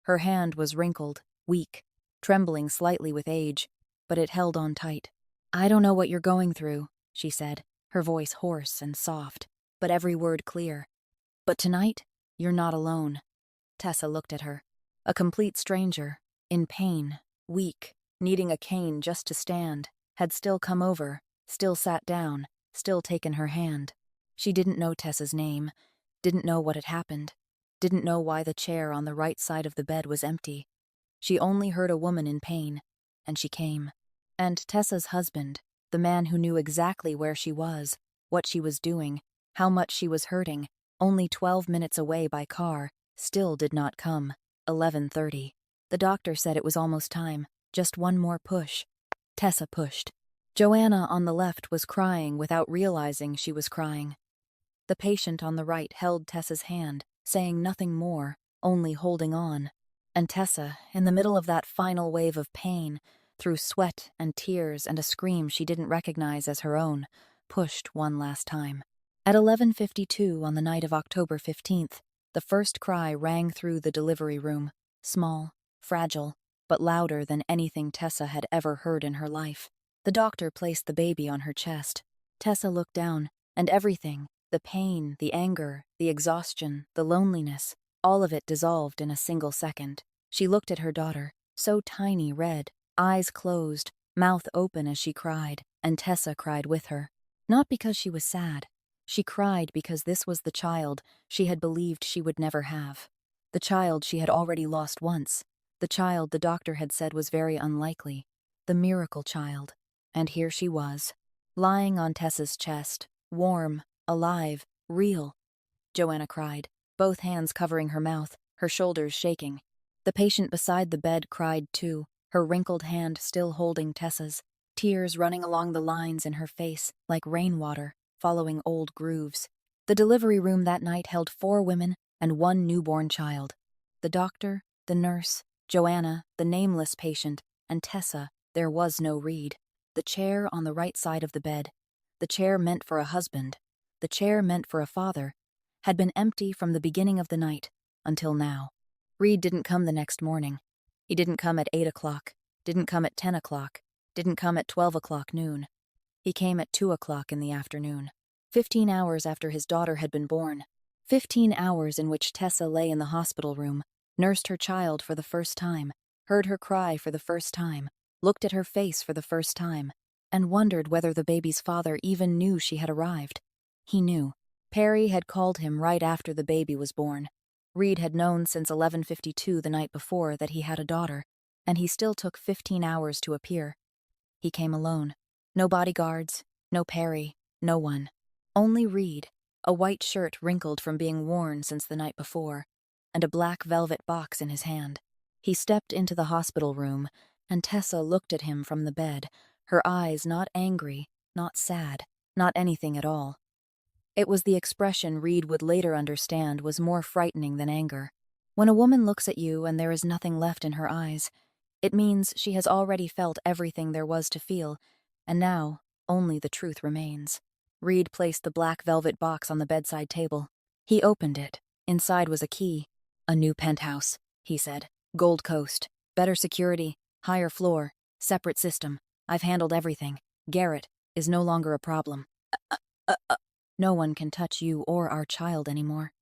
Her hand was wrinkled, weak, trembling slightly with age, but it held on tight. "I don't know what you're going through," she said, her voice hoarse and soft, but every word clear. "But tonight, you're not alone." Tessa looked at her. A complete stranger, in pain, weak, needing a cane just to stand, had still come over, still sat down, still taken her hand. She didn't know Tessa's name, didn't know what had happened, didn't know why the chair on the right side of the bed was empty. She only heard a woman in pain, and she came. And Tessa's husband, the man who knew exactly where she was, what she was doing, how much she was hurting, only 12 minutes away by car, still did not come. 11:30. The doctor said it was almost time, just one more push. Tessa pushed. Joanna on the left was crying without realizing she was crying. The patient on the right held Tessa's hand, saying nothing more, only holding on. And Tessa, in the middle of that final wave of pain, through sweat and tears and a scream she didn't recognize as her own, pushed one last time. At 11:52 on the night of October 15th, the first cry rang through the delivery room, small, fragile, but louder than anything Tessa had ever heard in her life. The doctor placed the baby on her chest. Tessa looked down, and everything, the pain, the anger, the exhaustion, the loneliness, All of it dissolved in a single second. She looked at her daughter, so tiny red, eyes closed, mouth open as she cried, and Tessa cried with her. Not because she was sad. She cried because this was the child she had believed she would never have. The child she had already lost once. The child the doctor had said was very unlikely. The miracle child. And here she was, lying on Tessa's chest, warm, alive, real. Joanna cried, both hands covering her mouth, her shoulders shaking. The patient beside the bed cried too, her wrinkled hand still holding Tessa's, tears running along the lines in her face like rainwater, following old grooves. The delivery room that night held 4 women and 1 newborn child. The doctor, the nurse, Joanna, the nameless patient, and Tessa. There was no Reed. The chair on the right side of the bed, the chair meant for a husband, the chair meant for a father, had been empty from the beginning of the night until now. Reed didn't come the next morning. He didn't come at 8 o'clock, didn't come at 10 o'clock, didn't come at 12 o'clock noon. He came at 2 o'clock in the afternoon, 15 hours after his daughter had been born, 15 hours in which Tessa lay in the hospital room, nursed her child for the first time, heard her cry for the first time, looked at her face for the first time, and wondered whether the baby's father even knew she had arrived. He knew. Perry had called him right after the baby was born. Reed had known since 11:52 the night before that he had a daughter, and he still took 15 hours to appear. He came alone. No bodyguards, no Perry, no one. Only Reed, a white shirt wrinkled from being worn since the night before, and a black velvet box in his hand. He stepped into the hospital room, and Tessa looked at him from the bed, her eyes not angry, not sad, not anything at all. It was the expression Reed would later understand was more frightening than anger. When a woman looks at you and there is nothing left in her eyes, it means she has already felt everything there was to feel, and now only the truth remains. Reed placed the black velvet box on the bedside table. He opened it. Inside was a key. "A new penthouse," he said. "Gold Coast. Better security. Higher floor. Separate system. I've handled everything. Garrett is no longer a problem. No one can touch you or our child anymore."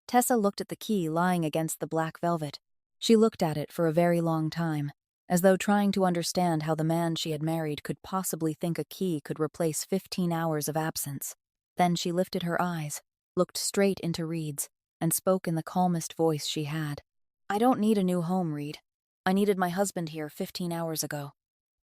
Tessa looked at the key lying against the black velvet. She looked at it for a very long time, as though trying to understand how the man she had married could possibly think a key could replace 15 hours of absence. Then she lifted her eyes, looked straight into Reed's, and spoke in the calmest voice she had. "I don't need a new home, Reed. I needed my husband here 15 hours ago."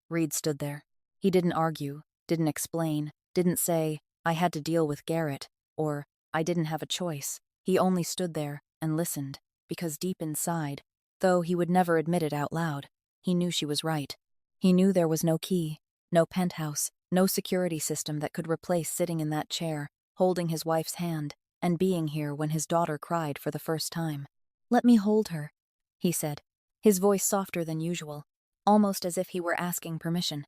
Reed stood there. He didn't argue, didn't explain, didn't say, "I had to deal with Garrett," or "I didn't have a choice." He only stood there and listened, because deep inside, though he would never admit it out loud, he knew she was right. He knew there was no key, no penthouse, no security system that could replace sitting in that chair, holding his wife's hand, and being here when his daughter cried for the first time. "Let me hold her," he said, his voice softer than usual, almost as if he were asking permission.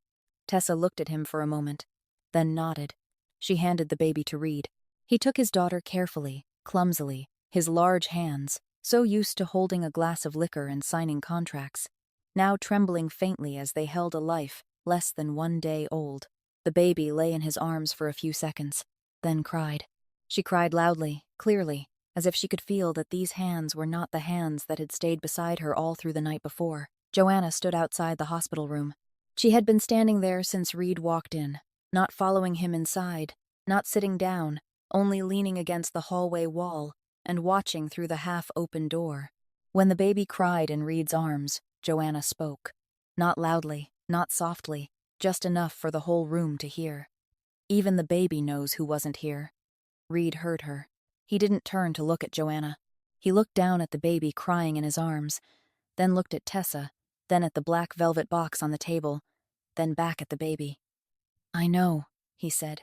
Tessa looked at him for a moment, then nodded. She handed the baby to Reed. He took his daughter carefully, clumsily, his large hands, so used to holding a glass of liquor and signing contracts, now trembling faintly as they held a life less than 1 day old. The baby lay in his arms for a few seconds, then cried. She cried loudly, clearly, as if she could feel that these hands were not the hands that had stayed beside her all through the night before. Joanna stood outside the hospital room. She had been standing there since Reed walked in, not following him inside, not sitting down, only leaning against the hallway wall and watching through the half-open door. When the baby cried in Reed's arms, Joanna spoke. Not loudly, not softly, just enough for the whole room to hear. "Even the baby knows who wasn't here." Reed heard her. He didn't turn to look at Joanna. He looked down at the baby crying in his arms, then looked at Tessa, then at the black velvet box on the table, then back at the baby. "I know," he said.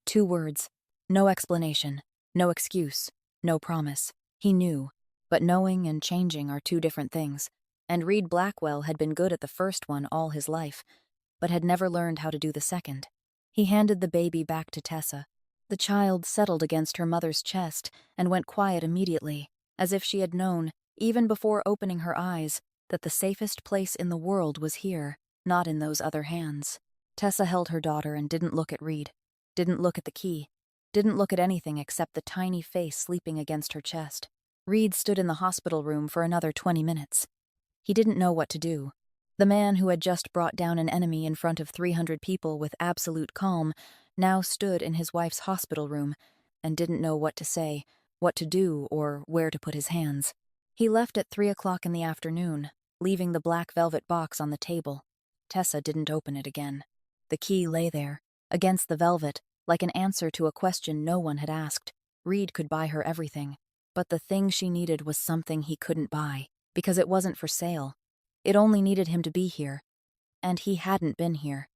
2 words. No explanation, no excuse, no promise. He knew, but knowing and changing are 2 different things, and Reed Blackwell had been good at the first one all his life, but had never learned how to do the second. He handed the baby back to Tessa. The child settled against her mother's chest and went quiet immediately, as if she had known, even before opening her eyes, that the safest place in the world was here, not in those other hands. Tessa held her daughter and didn't look at Reed, didn't look at the key, didn't look at anything except the tiny face sleeping against her chest. Reed stood in the hospital room for another 20 minutes. He didn't know what to do. The man who had just brought down an enemy in front of 300 people with absolute calm now stood in his wife's hospital room and didn't know what to say, what to do, or where to put his hands. He left at 3 o'clock in the afternoon, leaving the black velvet box on the table. Tessa didn't open it again. The key lay there, against the velvet, like an answer to a question no one had asked. Reed could buy her everything, but the thing she needed was something he couldn't buy, because it wasn't for sale. It only needed him to be here. And he hadn't been here.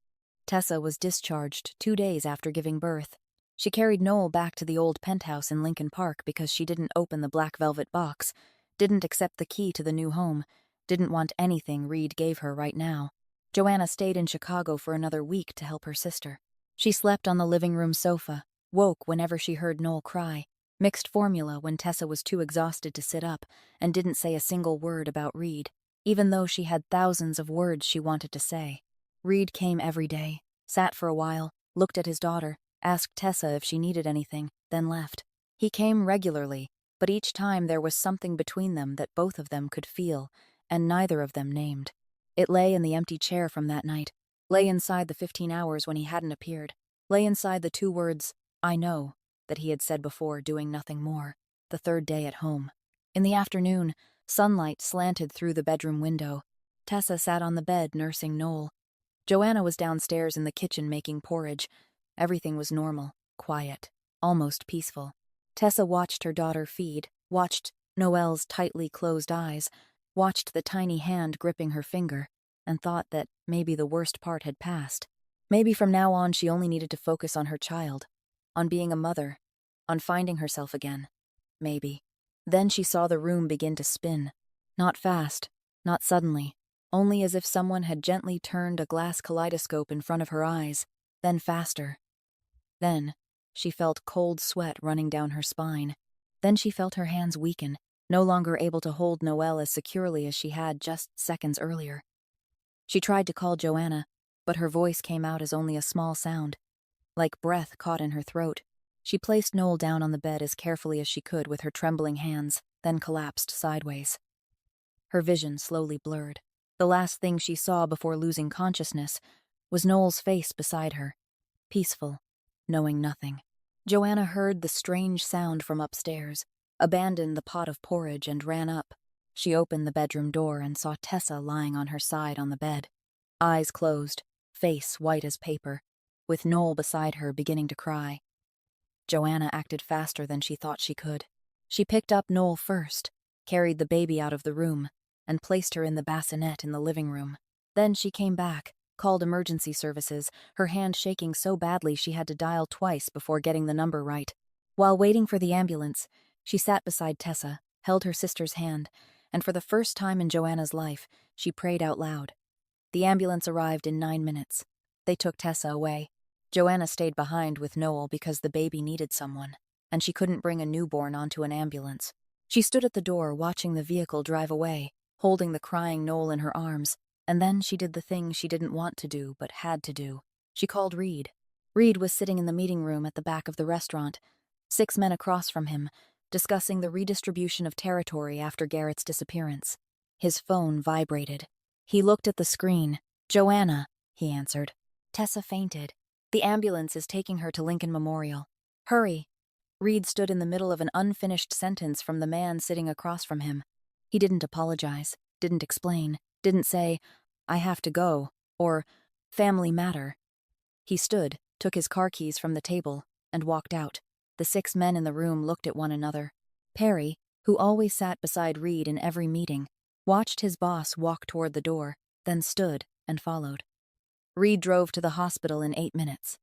Tessa was discharged 2 days after giving birth. She carried Noel back to the old penthouse in Lincoln Park because she didn't open the black velvet box, didn't accept the key to the new home, didn't want anything Reed gave her right now. Joanna stayed in Chicago for another week to help her sister. She slept on the living room sofa, woke whenever she heard Noel cry, mixed formula when Tessa was too exhausted to sit up, and didn't say a single word about Reed, even though she had thousands of words she wanted to say. Reed came every day, sat for a while, looked at his daughter, asked Tessa if she needed anything, then left. He came regularly, but each time there was something between them that both of them could feel, and neither of them named. It lay in the empty chair from that night, lay inside the 15 hours when he hadn't appeared, lay inside the 2 words, "I know," that he had said before, doing nothing more, the 3rd day at home. In the afternoon, sunlight slanted through the bedroom window. Tessa sat on the bed nursing Noel. Joanna was downstairs in the kitchen making porridge. Everything was normal, quiet, almost peaceful. Tessa watched her daughter feed, watched Noel's tightly closed eyes, watched the tiny hand gripping her finger, and thought that maybe the worst part had passed. Maybe from now on she only needed to focus on her child, on being a mother, on finding herself again. Maybe. Then she saw the room begin to spin. Not fast, not suddenly, only as if someone had gently turned a glass kaleidoscope in front of her eyes, then faster. Then she felt cold sweat running down her spine. Then she felt her hands weaken, no longer able to hold Noel as securely as she had just seconds earlier. She tried to call Joanna, but her voice came out as only a small sound, like breath caught in her throat. She placed Noel down on the bed as carefully as she could with her trembling hands, then collapsed sideways. Her vision slowly blurred. The last thing she saw before losing consciousness was Noel's face beside her, peaceful, knowing nothing. Joanna heard the strange sound from upstairs, abandoned the pot of porridge and ran up. She opened the bedroom door and saw Tessa lying on her side on the bed, eyes closed, face white as paper, with Noel beside her beginning to cry. Joanna acted faster than she thought she could. She picked up Noel first, carried the baby out of the room, and placed her in the bassinet in the living room. Then she came back, called emergency services, her hand shaking so badly she had to dial twice before getting the number right. While waiting for the ambulance, she sat beside Tessa, held her sister's hand, and for the first time in Joanna's life, she prayed out loud. The ambulance arrived in 9 minutes. They took Tessa away. Joanna stayed behind with Noel because the baby needed someone, and she couldn't bring a newborn onto an ambulance. She stood at the door watching the vehicle drive away, holding the crying Noel in her arms, and then she did the thing she didn't want to do but had to do. She called Reed. Reed was sitting in the meeting room at the back of the restaurant, 6 men across from him, discussing the redistribution of territory after Garrett's disappearance. His phone vibrated. He looked at the screen. "Joanna," he answered. "Tessa fainted. The ambulance is taking her to Lincoln Memorial. Hurry." Reed stood in the middle of an unfinished sentence from the man sitting across from him. He didn't apologize, didn't explain, didn't say, "I have to go," or "family matter." He stood, took his car keys from the table, and walked out. The 6 men in the room looked at one another. Perry, who always sat beside Reed in every meeting, watched his boss walk toward the door, then stood and followed. Reed drove to the hospital in 8 minutes.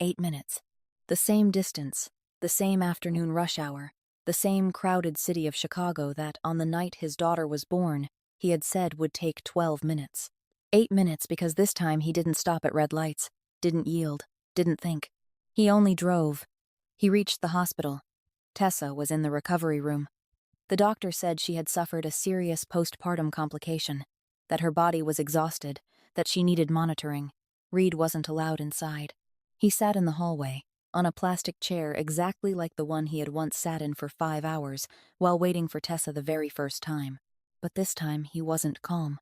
8 minutes. The same distance, the same afternoon rush hour, the same crowded city of Chicago that, on the night his daughter was born, he had said would take 12 minutes. 8 minutes because this time he didn't stop at red lights, didn't yield, didn't think. He only drove. He reached the hospital. Tessa was in the recovery room. The doctor said she had suffered a serious postpartum complication, that her body was exhausted, that she needed monitoring. Reed wasn't allowed inside. He sat in the hallway, on a plastic chair exactly like the one he had once sat in for 5 hours while waiting for Tessa the very first time. But this time he wasn't calm.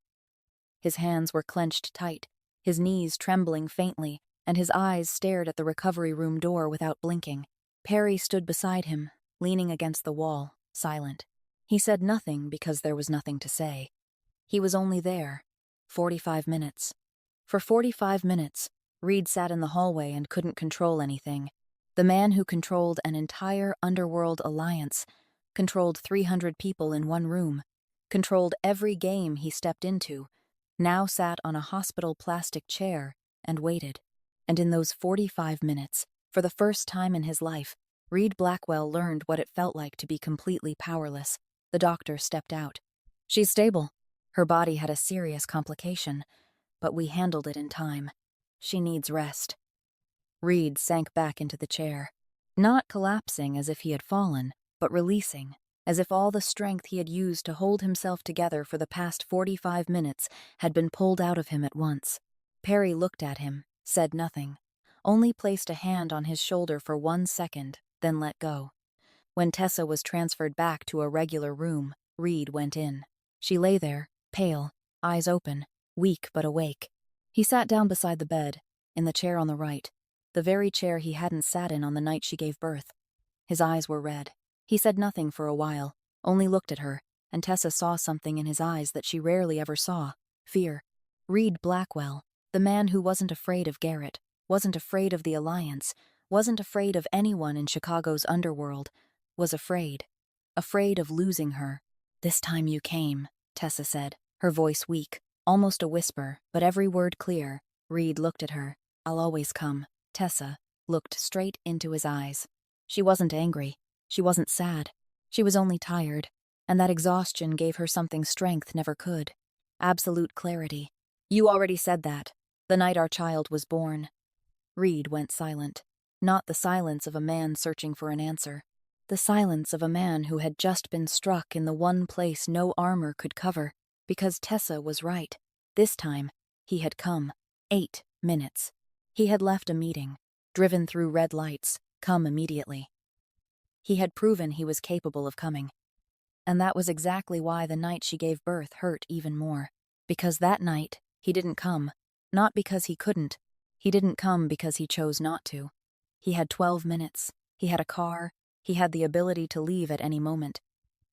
His hands were clenched tight, his knees trembling faintly, and his eyes stared at the recovery room door without blinking. Perry stood beside him, leaning against the wall, silent. He said nothing because there was nothing to say. He was only there. 45 minutes. For 45 minutes, Reed sat in the hallway and couldn't control anything. The man who controlled an entire underworld alliance, controlled 300 people in one room, controlled every game he stepped into, now sat on a hospital plastic chair and waited. And in those 45 minutes, for the first time in his life, Reed Blackwell learned what it felt like to be completely powerless. The doctor stepped out. "She's stable. Her body had a serious complication, but we handled it in time. She needs rest." Reed sank back into the chair, not collapsing as if he had fallen, but releasing, as if all the strength he had used to hold himself together for the past 45 minutes had been pulled out of him at once. Perry looked at him, said nothing, only placed a hand on his shoulder for 1 second, then let go. When Tessa was transferred back to a regular room, Reed went in. She lay there, pale, eyes open, weak but awake. He sat down beside the bed, in the chair on the right, the very chair he hadn't sat in on the night she gave birth. His eyes were red. He said nothing for a while, only looked at her, and Tessa saw something in his eyes that she rarely ever saw: fear. Reed Blackwell, the man who wasn't afraid of Garrett, wasn't afraid of the Alliance, wasn't afraid of anyone in Chicago's underworld, was afraid. Afraid of losing her. "This time you came," Tessa said, her voice weak, almost a whisper, but every word clear. Reed looked at her. "I'll always come." Tessa looked straight into his eyes. She wasn't angry. She wasn't sad. She was only tired, and that exhaustion gave her something strength never could. Absolute clarity. "You already said that, the night our child was born." Reed went silent. Not the silence of a man searching for an answer. The silence of a man who had just been struck in the one place no armor could cover, because Tessa was right. This time, he had come. 8 minutes. He had left a meeting, driven through red lights, come immediately. He had proven he was capable of coming. And that was exactly why the night she gave birth hurt even more. Because that night, he didn't come. Not because he couldn't. He didn't come because he chose not to. He had 12 minutes. He had a car. He had the ability to leave at any moment.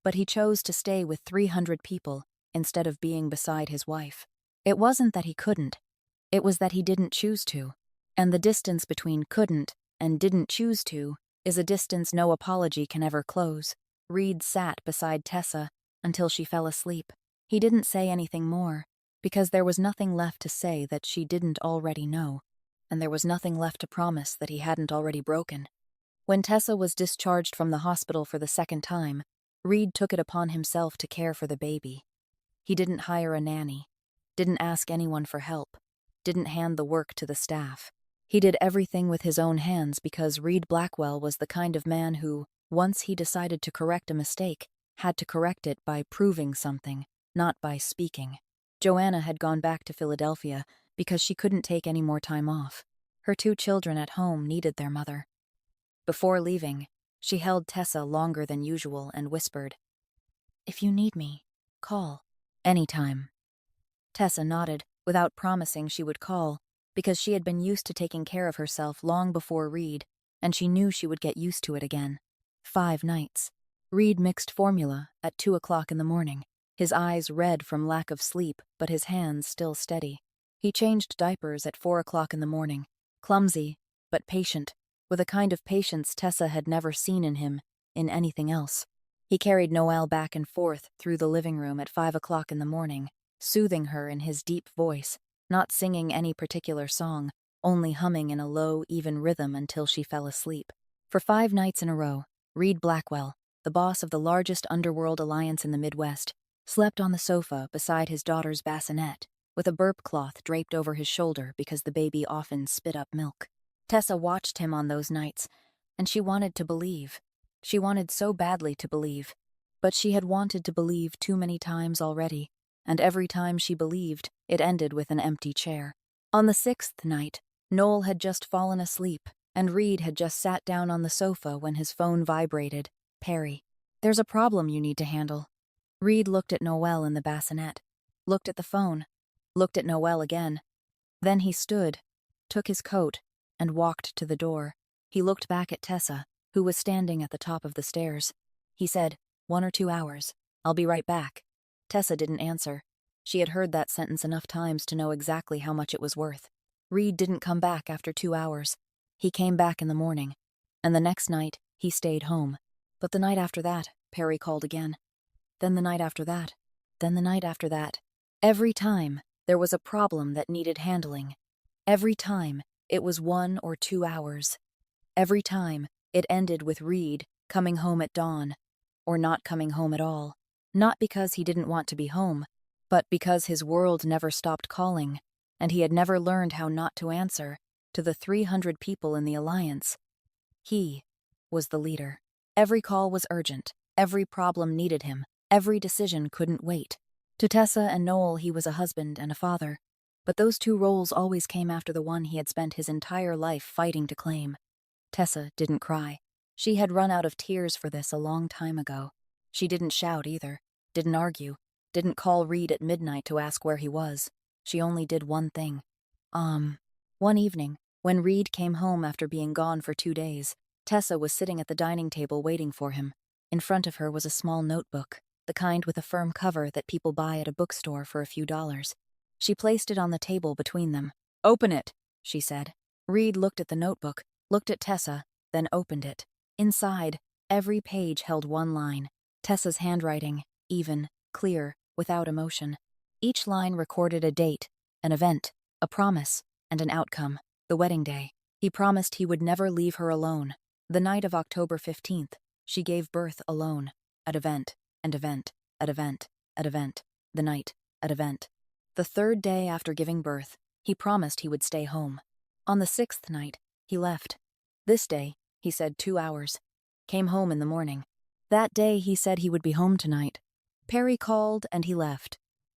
But he chose to stay with 300 people instead of being beside his wife. It wasn't that he couldn't. It was that he didn't choose to. And the distance between couldn't and didn't choose to is a distance no apology can ever close. Reed sat beside Tessa until she fell asleep. He didn't say anything more, because there was nothing left to say that she didn't already know, and there was nothing left to promise that he hadn't already broken. When Tessa was discharged from the hospital for the second time, Reed took it upon himself to care for the baby. He didn't hire a nanny, didn't ask anyone for help, didn't hand the work to the staff. He did everything with his own hands because Reed Blackwell was the kind of man who, once he decided to correct a mistake, had to correct it by proving something, not by speaking. Joanna had gone back to Philadelphia because she couldn't take any more time off. Her 2 children at home needed their mother. Before leaving, she held Tessa longer than usual and whispered, "If you need me, call. Anytime." Tessa nodded, without promising she would call, because she had been used to taking care of herself long before Reed, and she knew she would get used to it again. 5 nights. Reed mixed formula at 2 o'clock in the morning, his eyes red from lack of sleep, but his hands still steady. He changed diapers at 4 o'clock in the morning, clumsy, but patient, with a kind of patience Tessa had never seen in him, in anything else. He carried Noelle back and forth through the living room at 5 o'clock in the morning, soothing her in his deep voice, not singing any particular song, only humming in a low, even rhythm until she fell asleep. For 5 nights in a row, Reed Blackwell, the boss of the largest underworld alliance in the Midwest, slept on the sofa beside his daughter's bassinet, with a burp cloth draped over his shoulder because the baby often spit up milk. Tessa watched him on those nights, and she wanted to believe. She wanted so badly to believe, but she had wanted to believe too many times already, and every time she believed, it ended with an empty chair. On the 6th night, Noel had just fallen asleep, and Reed had just sat down on the sofa when his phone vibrated. Perry. There's a problem you need to handle. Reed looked at Noelle in the bassinet, looked at the phone, looked at Noelle again. Then he stood, took his coat, and walked to the door. He looked back at Tessa, who was standing at the top of the stairs. He said, 1 or 2 hours. I'll be right back. Tessa didn't answer. She had heard that sentence enough times to know exactly how much it was worth. Reed didn't come back after 2 hours. He came back in the morning. And the next night, he stayed home. But the night after that, Perry called again. Then the night after that. Then the night after that. Every time, there was a problem that needed handling. Every time, it was 1 or 2 hours. Every time, it ended with Reed coming home at dawn, or not coming home at all. Not because he didn't want to be home, but because his world never stopped calling, and he had never learned how not to answer to the 300 people in the Alliance. He was the leader. Every call was urgent. Every problem needed him. Every decision couldn't wait. To Tessa and Noel, he was a husband and a father, but those 2 roles always came after the one he had spent his entire life fighting to claim. Tessa didn't cry. She had run out of tears for this a long time ago. She didn't shout either, didn't argue, didn't call Reed at midnight to ask where he was. She only did one thing. One evening, when Reed came home after being gone for 2 days, Tessa was sitting at the dining table waiting for him. In front of her was a small notebook, the kind with a firm cover that people buy at a bookstore for a few dollars. She placed it on the table between them. "Open it," she said. Reed looked at the notebook, looked at Tessa, then opened it. Inside, every page held one line. Tessa's handwriting, even, clear, without emotion. Each line recorded a date, an event, a promise, and an outcome. The wedding day. He promised he would never leave her alone. The night of October 15th, she gave birth alone. At event, and event, at event, at event, the night, at event. The 3rd day after giving birth, he promised he would stay home. On the 6th night, he left. This day, he said 2 hours. Came home in the morning. That day, he said he would be home tonight. Perry called and he left.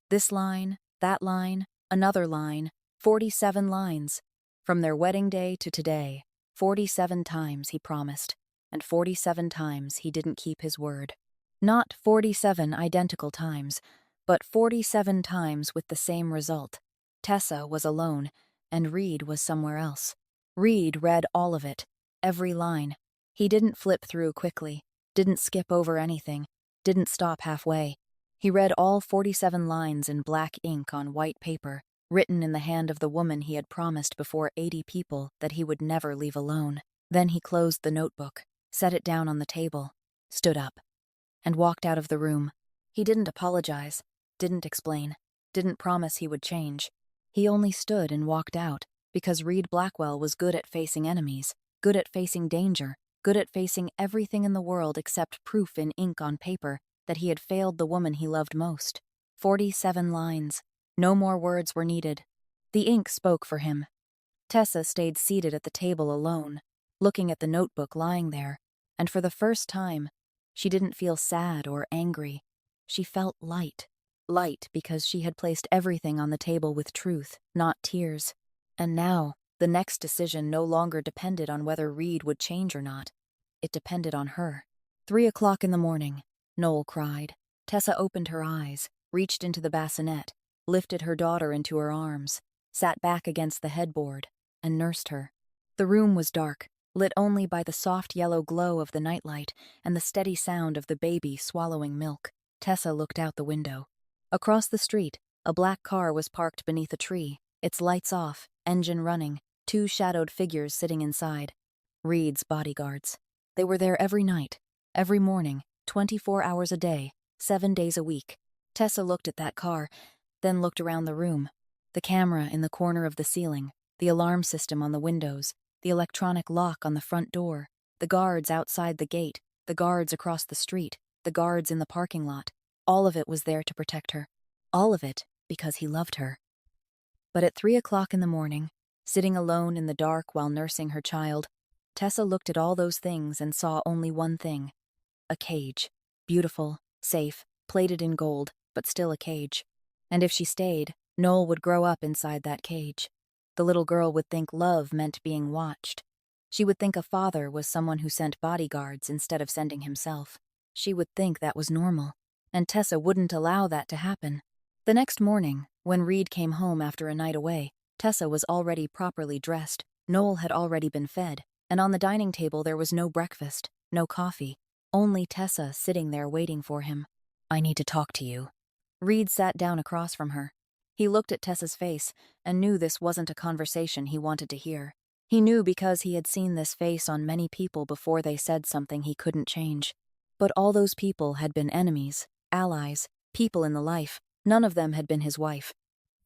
This line, that line, another line, 47 lines. From their wedding day to today, 47 times he promised, and 47 times he didn't keep his word. Not 47 identical times, but 47 times with the same result. Tessa was alone, and Reed was somewhere else. Reed read all of it, every line. He didn't flip through quickly, didn't skip over anything, didn't stop halfway. He read all 47 lines in black ink on white paper, written in the hand of the woman he had promised before 80 people that he would never leave alone. Then he closed the notebook, set it down on the table, stood up, and walked out of the room. He didn't apologize, didn't explain, didn't promise he would change. He only stood and walked out, because Reed Blackwell was good at facing enemies, good at facing danger, good at facing everything in the world except proof in ink on paper that he had failed the woman he loved most. 47 lines. No more words were needed. The ink spoke for him. Tessa stayed seated at the table alone, looking at the notebook lying there, and for the first time, she didn't feel sad or angry. She felt light. Light because she had placed everything on the table with truth, not tears. And now, the next decision no longer depended on whether Reed would change or not. It depended on her. 3 o'clock in the morning. Noel cried. Tessa opened her eyes, reached into the bassinet, lifted her daughter into her arms, sat back against the headboard, and nursed her. The room was dark, lit only by the soft yellow glow of the nightlight and the steady sound of the baby swallowing milk. Tessa looked out the window. Across the street, a black car was parked beneath a tree, its lights off, engine running, 2 shadowed figures sitting inside. Reed's bodyguards. They were there every night, every morning, 24 hours a day, 7 days a week. Tessa looked at that car, then looked around the room. The camera in the corner of the ceiling, the alarm system on the windows, the electronic lock on the front door, the guards outside the gate, the guards across the street, the guards in the parking lot. All of it was there to protect her. All of it because he loved her. But at 3 o'clock in the morning, sitting alone in the dark while nursing her child, Tessa looked at all those things and saw only one thing. A cage. Beautiful, safe, plated in gold, but still a cage. And if she stayed, Noel would grow up inside that cage. The little girl would think love meant being watched. She would think a father was someone who sent bodyguards instead of sending himself. She would think that was normal, and Tessa wouldn't allow that to happen. The next morning, when Reed came home after a night away, Tessa was already properly dressed, Noel had already been fed, and on the dining table there was no breakfast, no coffee, only Tessa sitting there waiting for him. "I need to talk to you." Reed sat down across from her. He looked at Tessa's face and knew this wasn't a conversation he wanted to hear. He knew because he had seen this face on many people before they said something he couldn't change. But all those people had been enemies, allies, people in the life. None of them had been his wife.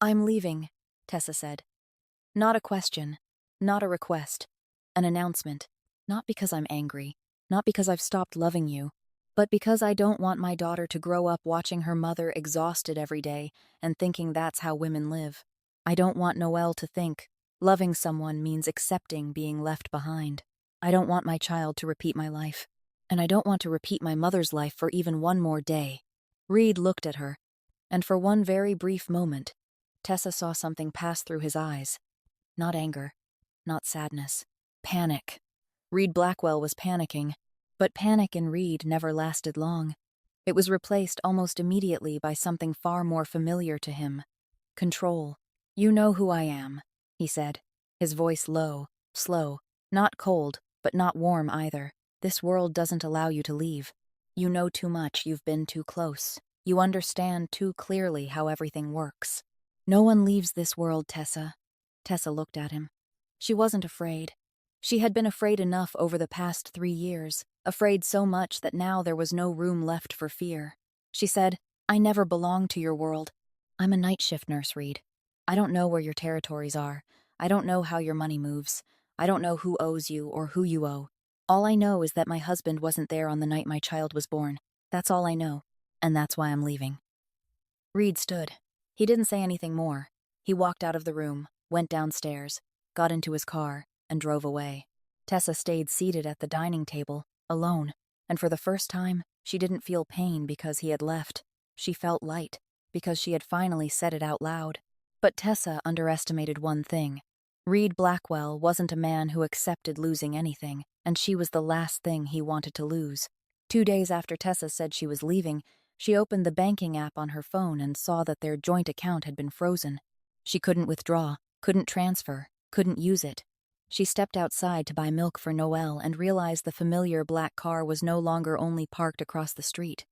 "I'm leaving," Tessa said. Not a question, not a request, an announcement. Not because I'm angry, not because I've stopped loving you, but because I don't want my daughter to grow up watching her mother exhausted every day and thinking that's how women live. I don't want Noelle to think loving someone means accepting being left behind. I don't want my child to repeat my life. And I don't want to repeat my mother's life for even one more day. Reed looked at her, and for one very brief moment, Tessa saw something pass through his eyes. Not anger, not sadness, panic. Reed Blackwell was panicking, but panic in Reed never lasted long. It was replaced almost immediately by something far more familiar to him. Control. "You know who I am," he said, his voice low, slow, not cold, but not warm either. "This world doesn't allow you to leave. You know too much, you've been too close. You understand too clearly how everything works. No one leaves this world, Tessa." Tessa looked at him. She wasn't afraid. She had been afraid enough over the past 3 years, afraid so much that now there was no room left for fear. She said, "I never belonged to your world. I'm a night shift nurse, Reed. I don't know where your territories are. I don't know how your money moves. I don't know who owes you or who you owe. All I know is that my husband wasn't there on the night my child was born. That's all I know, and that's why I'm leaving." Reed stood. He didn't say anything more. He walked out of the room, went downstairs, got into his car, and drove away. Tessa stayed seated at the dining table, alone, and for the first time, she didn't feel pain because he had left. She felt light, because she had finally said it out loud. But Tessa underestimated one thing. Reed Blackwell wasn't a man who accepted losing anything, and she was the last thing he wanted to lose. 2 days after Tessa said she was leaving, she opened the banking app on her phone and saw that their joint account had been frozen. She couldn't withdraw, couldn't transfer, couldn't use it. She stepped outside to buy milk for Noelle and realized the familiar black car was no longer only parked across the street.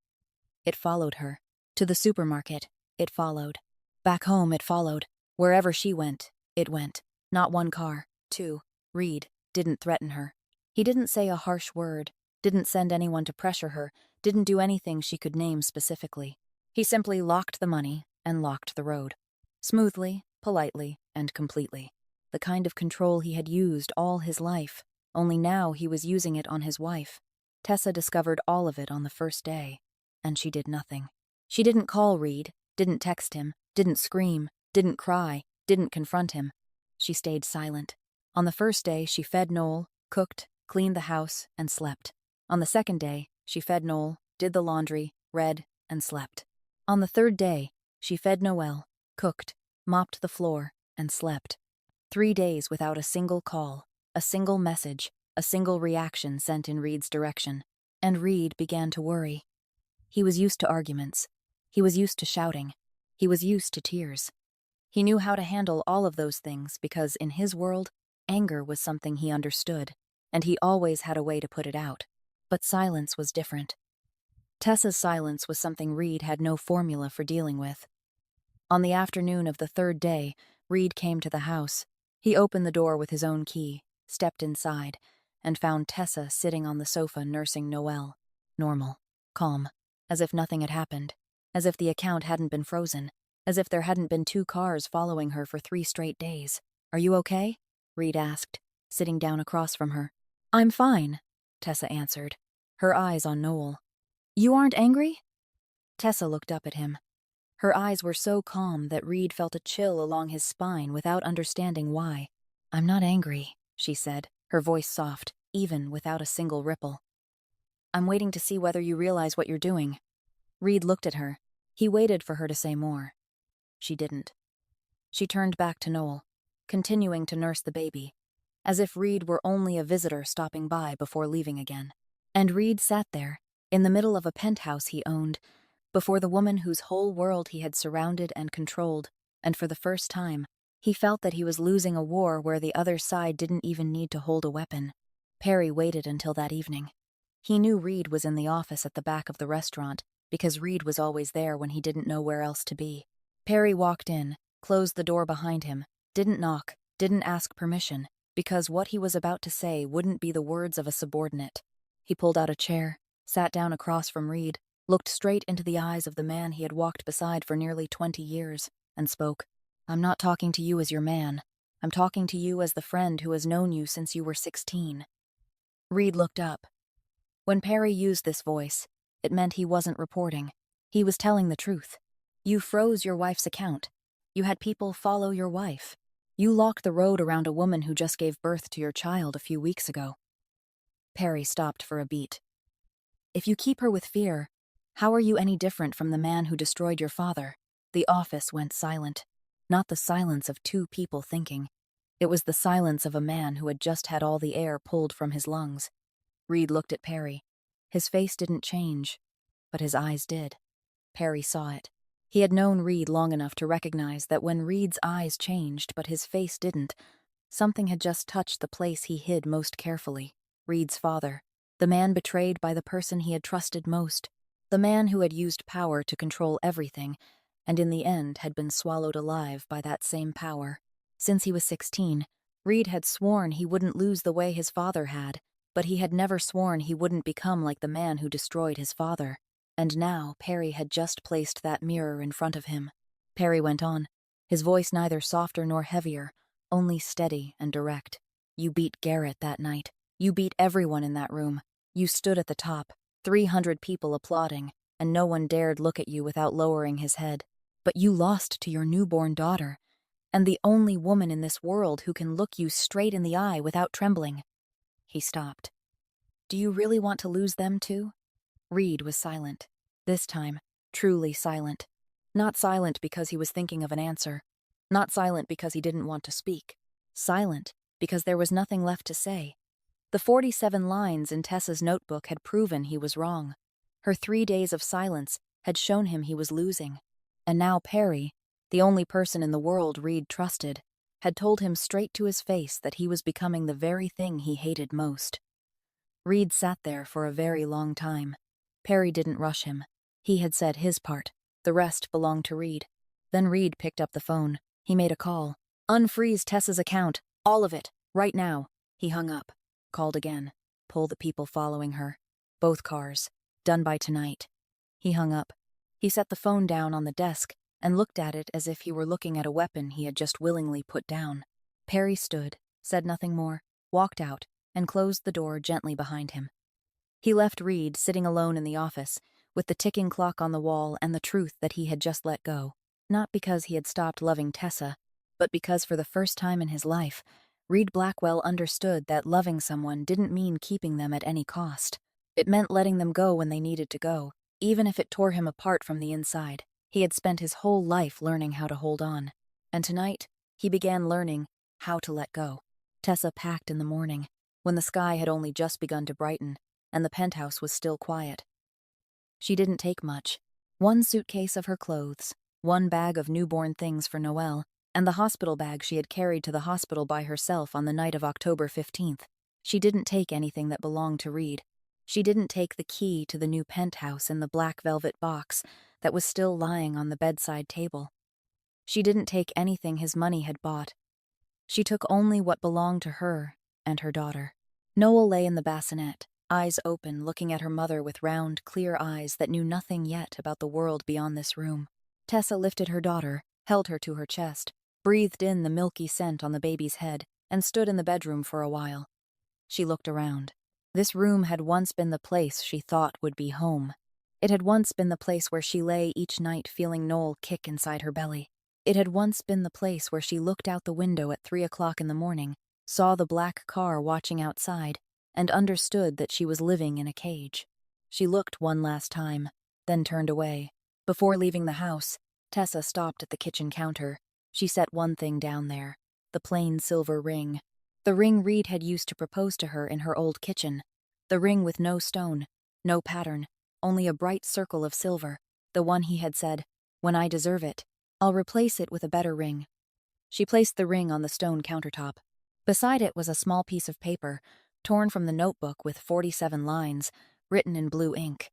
It followed her. To the supermarket, it followed. Back home, it followed. Wherever she went, it went. Not one car, 2. Reed didn't threaten her. He didn't say a harsh word, didn't send anyone to pressure her, didn't do anything she could name specifically. He simply locked the money and locked the road. Smoothly, politely, and completely. The kind of control he had used all his life, only now he was using it on his wife. Tessa discovered all of it on the first day, and she did nothing. She didn't call Reed, didn't text him, didn't scream, didn't cry, didn't confront him. She stayed silent. On the first day, she fed Noel, cooked, cleaned the house, and slept. On the second day, she fed Noel, did the laundry, read, and slept. On the third day, she fed Noelle, cooked, mopped the floor, and slept. 3 days without a single call, a single message, a single reaction sent in Reed's direction. And Reed began to worry. He was used to arguments. He was used to shouting. He was used to tears. He knew how to handle all of those things because, in his world, anger was something he understood, and he always had a way to put it out. But silence was different. Tessa's silence was something Reed had no formula for dealing with. On the afternoon of the third day, Reed came to the house. He opened the door with his own key, stepped inside, and found Tessa sitting on the sofa nursing Noelle. Normal, calm, as if nothing had happened, as if the account hadn't been frozen, as if there hadn't been 2 cars following her for 3 straight days. "Are you okay?" Reed asked, sitting down across from her. "I'm fine," Tessa answered, her eyes on Noel. "You aren't angry?" Tessa looked up at him. Her eyes were so calm that Reed felt a chill along his spine without understanding why. "I'm not angry," she said, her voice soft, even without a single ripple. "I'm waiting to see whether you realize what you're doing." Reed looked at her. He waited for her to say more. She didn't. She turned back to Noel, continuing to nurse the baby. as if Reed were only a visitor stopping by before leaving again. And Reed sat there, in the middle of a penthouse he owned, before the woman whose whole world he had surrounded and controlled, and for the first time, he felt that he was losing a war where the other side didn't even need to hold a weapon. Perry waited until that evening. He knew Reed was in the office at the back of the restaurant, because Reed was always there when he didn't know where else to be. Perry walked in, closed the door behind him, didn't knock, didn't ask permission, because what he was about to say wouldn't be the words of a subordinate. He pulled out a chair, sat down across from Reed, looked straight into the eyes of the man he had walked beside for nearly 20 years, and spoke. "I'm not talking to you as your man. I'm talking to you as the friend who has known you since you were 16. Reed looked up. When Perry used this voice, it meant he wasn't reporting. He was telling the truth. You froze your wife's account. You had people follow your wife. You locked the road around a woman who just gave birth to your child a few weeks ago." Perry stopped for a beat. "If you keep her with fear, how are you any different from the man who destroyed your father?" The office went silent. Not the silence of two people thinking. It was the silence of a man who had just had all the air pulled from his lungs. Reed looked at Perry. His face didn't change, but his eyes did. Perry saw it. He had known Reed long enough to recognize that when Reed's eyes changed but his face didn't, something had just touched the place he hid most carefully. Reed's father, the man betrayed by the person he had trusted most, the man who had used power to control everything, and in the end had been swallowed alive by that same power. Since he was 16, Reed had sworn he wouldn't lose the way his father had, but he had never sworn he wouldn't become like the man who destroyed his father. And now Perry had just placed that mirror in front of him. Perry went on, his voice neither softer nor heavier, only steady and direct. "You beat Garrett that night. You beat everyone in that room. You stood at the top, 300 people applauding, and no one dared look at you without lowering his head. But you lost to your newborn daughter, and the only woman in this world who can look you straight in the eye without trembling." He stopped. "Do you really want to lose them too?" Reed was silent. This time, truly silent. Not silent because he was thinking of an answer. Not silent because he didn't want to speak. Silent because there was nothing left to say. The 47 lines in Tessa's notebook had proven he was wrong. Her 3 days of silence had shown him he was losing. And now Perry, the only person in the world Reed trusted, had told him straight to his face that he was becoming the very thing he hated most. Reed sat there for a very long time. Perry didn't rush him. He had said his part. The rest belonged to Reed. Then Reed picked up the phone. He made a call. "Unfreeze Tessa's account. All of it. Right now." He hung up. Called again. Pull the people following her. Both cars. Done by tonight. He hung up. He set the phone down on the desk and looked at it as if he were looking at a weapon he had just willingly put down. Perry stood, said nothing more, walked out, and closed the door gently behind him. He left Reed sitting alone in the office, with the ticking clock on the wall and the truth that he had just let go, not because he had stopped loving Tessa, but because for the first time in his life, Reed Blackwell understood that loving someone didn't mean keeping them at any cost. It meant letting them go when they needed to go, even if it tore him apart from the inside. He had spent his whole life learning how to hold on, and tonight, he began learning how to let go. Tessa packed in the morning, when the sky had only just begun to brighten, and the penthouse was still quiet. She didn't take much. 1 suitcase of her clothes, 1 bag of newborn things for Noel, and the hospital bag she had carried to the hospital by herself on the night of October 15th. She didn't take anything that belonged to Reed. She didn't take the key to the new penthouse in the black velvet box that was still lying on the bedside table. She didn't take anything his money had bought. She took only what belonged to her and her daughter. Noel lay in the bassinet, eyes open, looking at her mother with round, clear eyes that knew nothing yet about the world beyond this room. Tessa lifted her daughter, held her to her chest, breathed in the milky scent on the baby's head, and stood in the bedroom for a while. She looked around. This room had once been the place she thought would be home. It had once been the place where she lay each night feeling Noel kick inside her belly. It had once been the place where she looked out the window at 3 o'clock in the morning, saw the black car watching outside, and understood that she was living in a cage. She looked one last time, then turned away. Before leaving the house, Tessa stopped at the kitchen counter. She set one thing down there, the plain silver ring. The ring Reed had used to propose to her in her old kitchen. The ring with no stone, no pattern, only a bright circle of silver, the one he had said, "When I deserve it, I'll replace it with a better ring." She placed the ring on the stone countertop. Beside it was a small piece of paper, torn from the notebook with 47 lines, written in blue ink.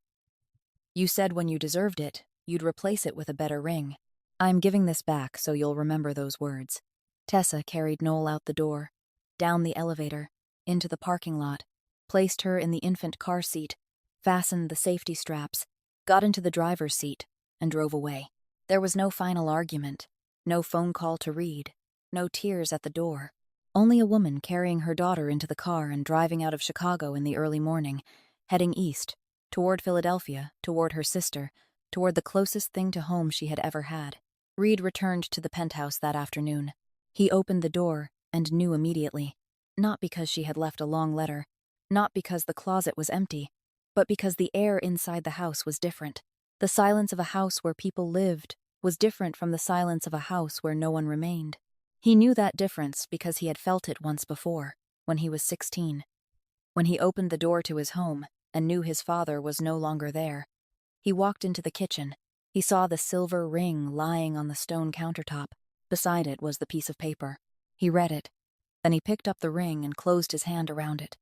"You said when you deserved it, you'd replace it with a better ring. I'm giving this back so you'll remember those words." Tessa carried Noel out the door, down the elevator, into the parking lot, placed her in the infant car seat, fastened the safety straps, got into the driver's seat, and drove away. There was no final argument, no phone call to Reed, no tears at the door. Only a woman carrying her daughter into the car and driving out of Chicago in the early morning, heading east, toward Philadelphia, toward her sister, toward the closest thing to home she had ever had. Reed returned to the penthouse that afternoon. He opened the door and knew immediately, not because she had left a long letter, not because the closet was empty, but because the air inside the house was different. The silence of a house where people lived was different from the silence of a house where no one remained. He knew that difference because he had felt it once before, when he was 16. When he opened the door to his home and knew his father was no longer there. He walked into the kitchen. He saw the silver ring lying on the stone countertop. Beside it was the piece of paper. He read it. Then he picked up the ring and closed his hand around it,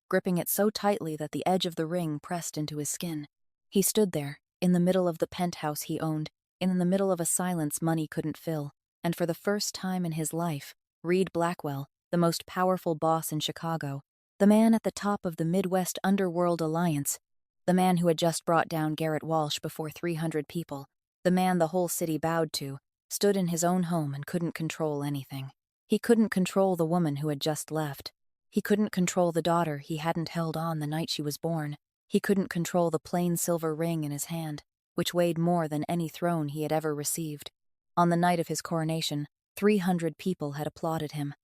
gripping it so tightly that the edge of the ring pressed into his skin. He stood there, in the middle of the penthouse he owned, in the middle of a silence money couldn't fill, and for the first time in his life, Reed Blackwell, the most powerful boss in Chicago, the man at the top of the Midwest Underworld Alliance, the man who had just brought down Garrett Walsh before 300 people, the man the whole city bowed to, stood in his own home and couldn't control anything. He couldn't control the woman who had just left. He couldn't control the daughter he hadn't held on the night she was born. He couldn't control the plain silver ring in his hand, which weighed more than any throne he had ever received. On the night of his coronation, 300 people had applauded him.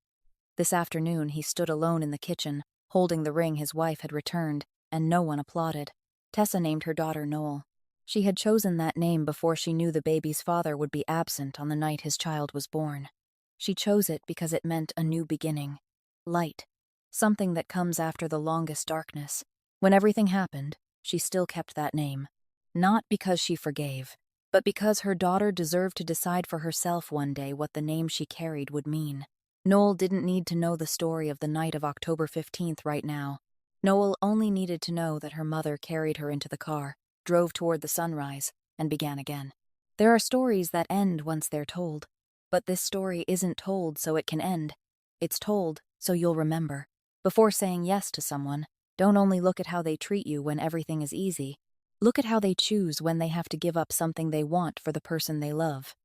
This afternoon he stood alone in the kitchen, holding the ring his wife had returned, and no one applauded. Tessa named her daughter Noel. She had chosen that name before she knew the baby's father would be absent on the night his child was born. She chose it because it meant a new beginning. Light. Something that comes after the longest darkness. When everything happened, she still kept that name. Not because she forgave, but because her daughter deserved to decide for herself one day what the name she carried would mean. Noel didn't need to know the story of the night of October 15th right now. Noel only needed to know that her mother carried her into the car, drove toward the sunrise, and began again. There are stories that end once they're told, but this story isn't told so it can end. It's told so you'll remember. Before saying yes to someone, don't only look at how they treat you when everything is easy. Look at how they choose when they have to give up something they want for the person they love.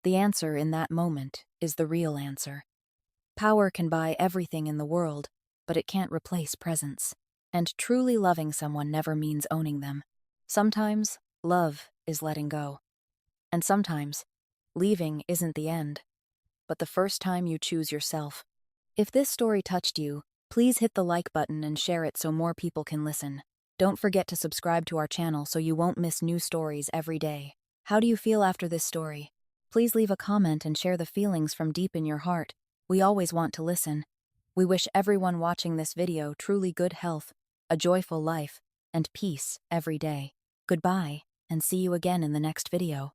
The answer in that moment is the real answer. Power can buy everything in the world, but it can't replace presence. And truly loving someone never means owning them. Sometimes, love is letting go. And sometimes, leaving isn't the end, but the first time you choose yourself. If this story touched you, please hit the like button and share it so more people can listen. Don't forget to subscribe to our channel so you won't miss new stories every day. How do you feel after this story? Please leave a comment and share the feelings from deep in your heart. We always want to listen. We wish everyone watching this video truly good health, a joyful life, and peace every day. Goodbye, and see you again in the next video.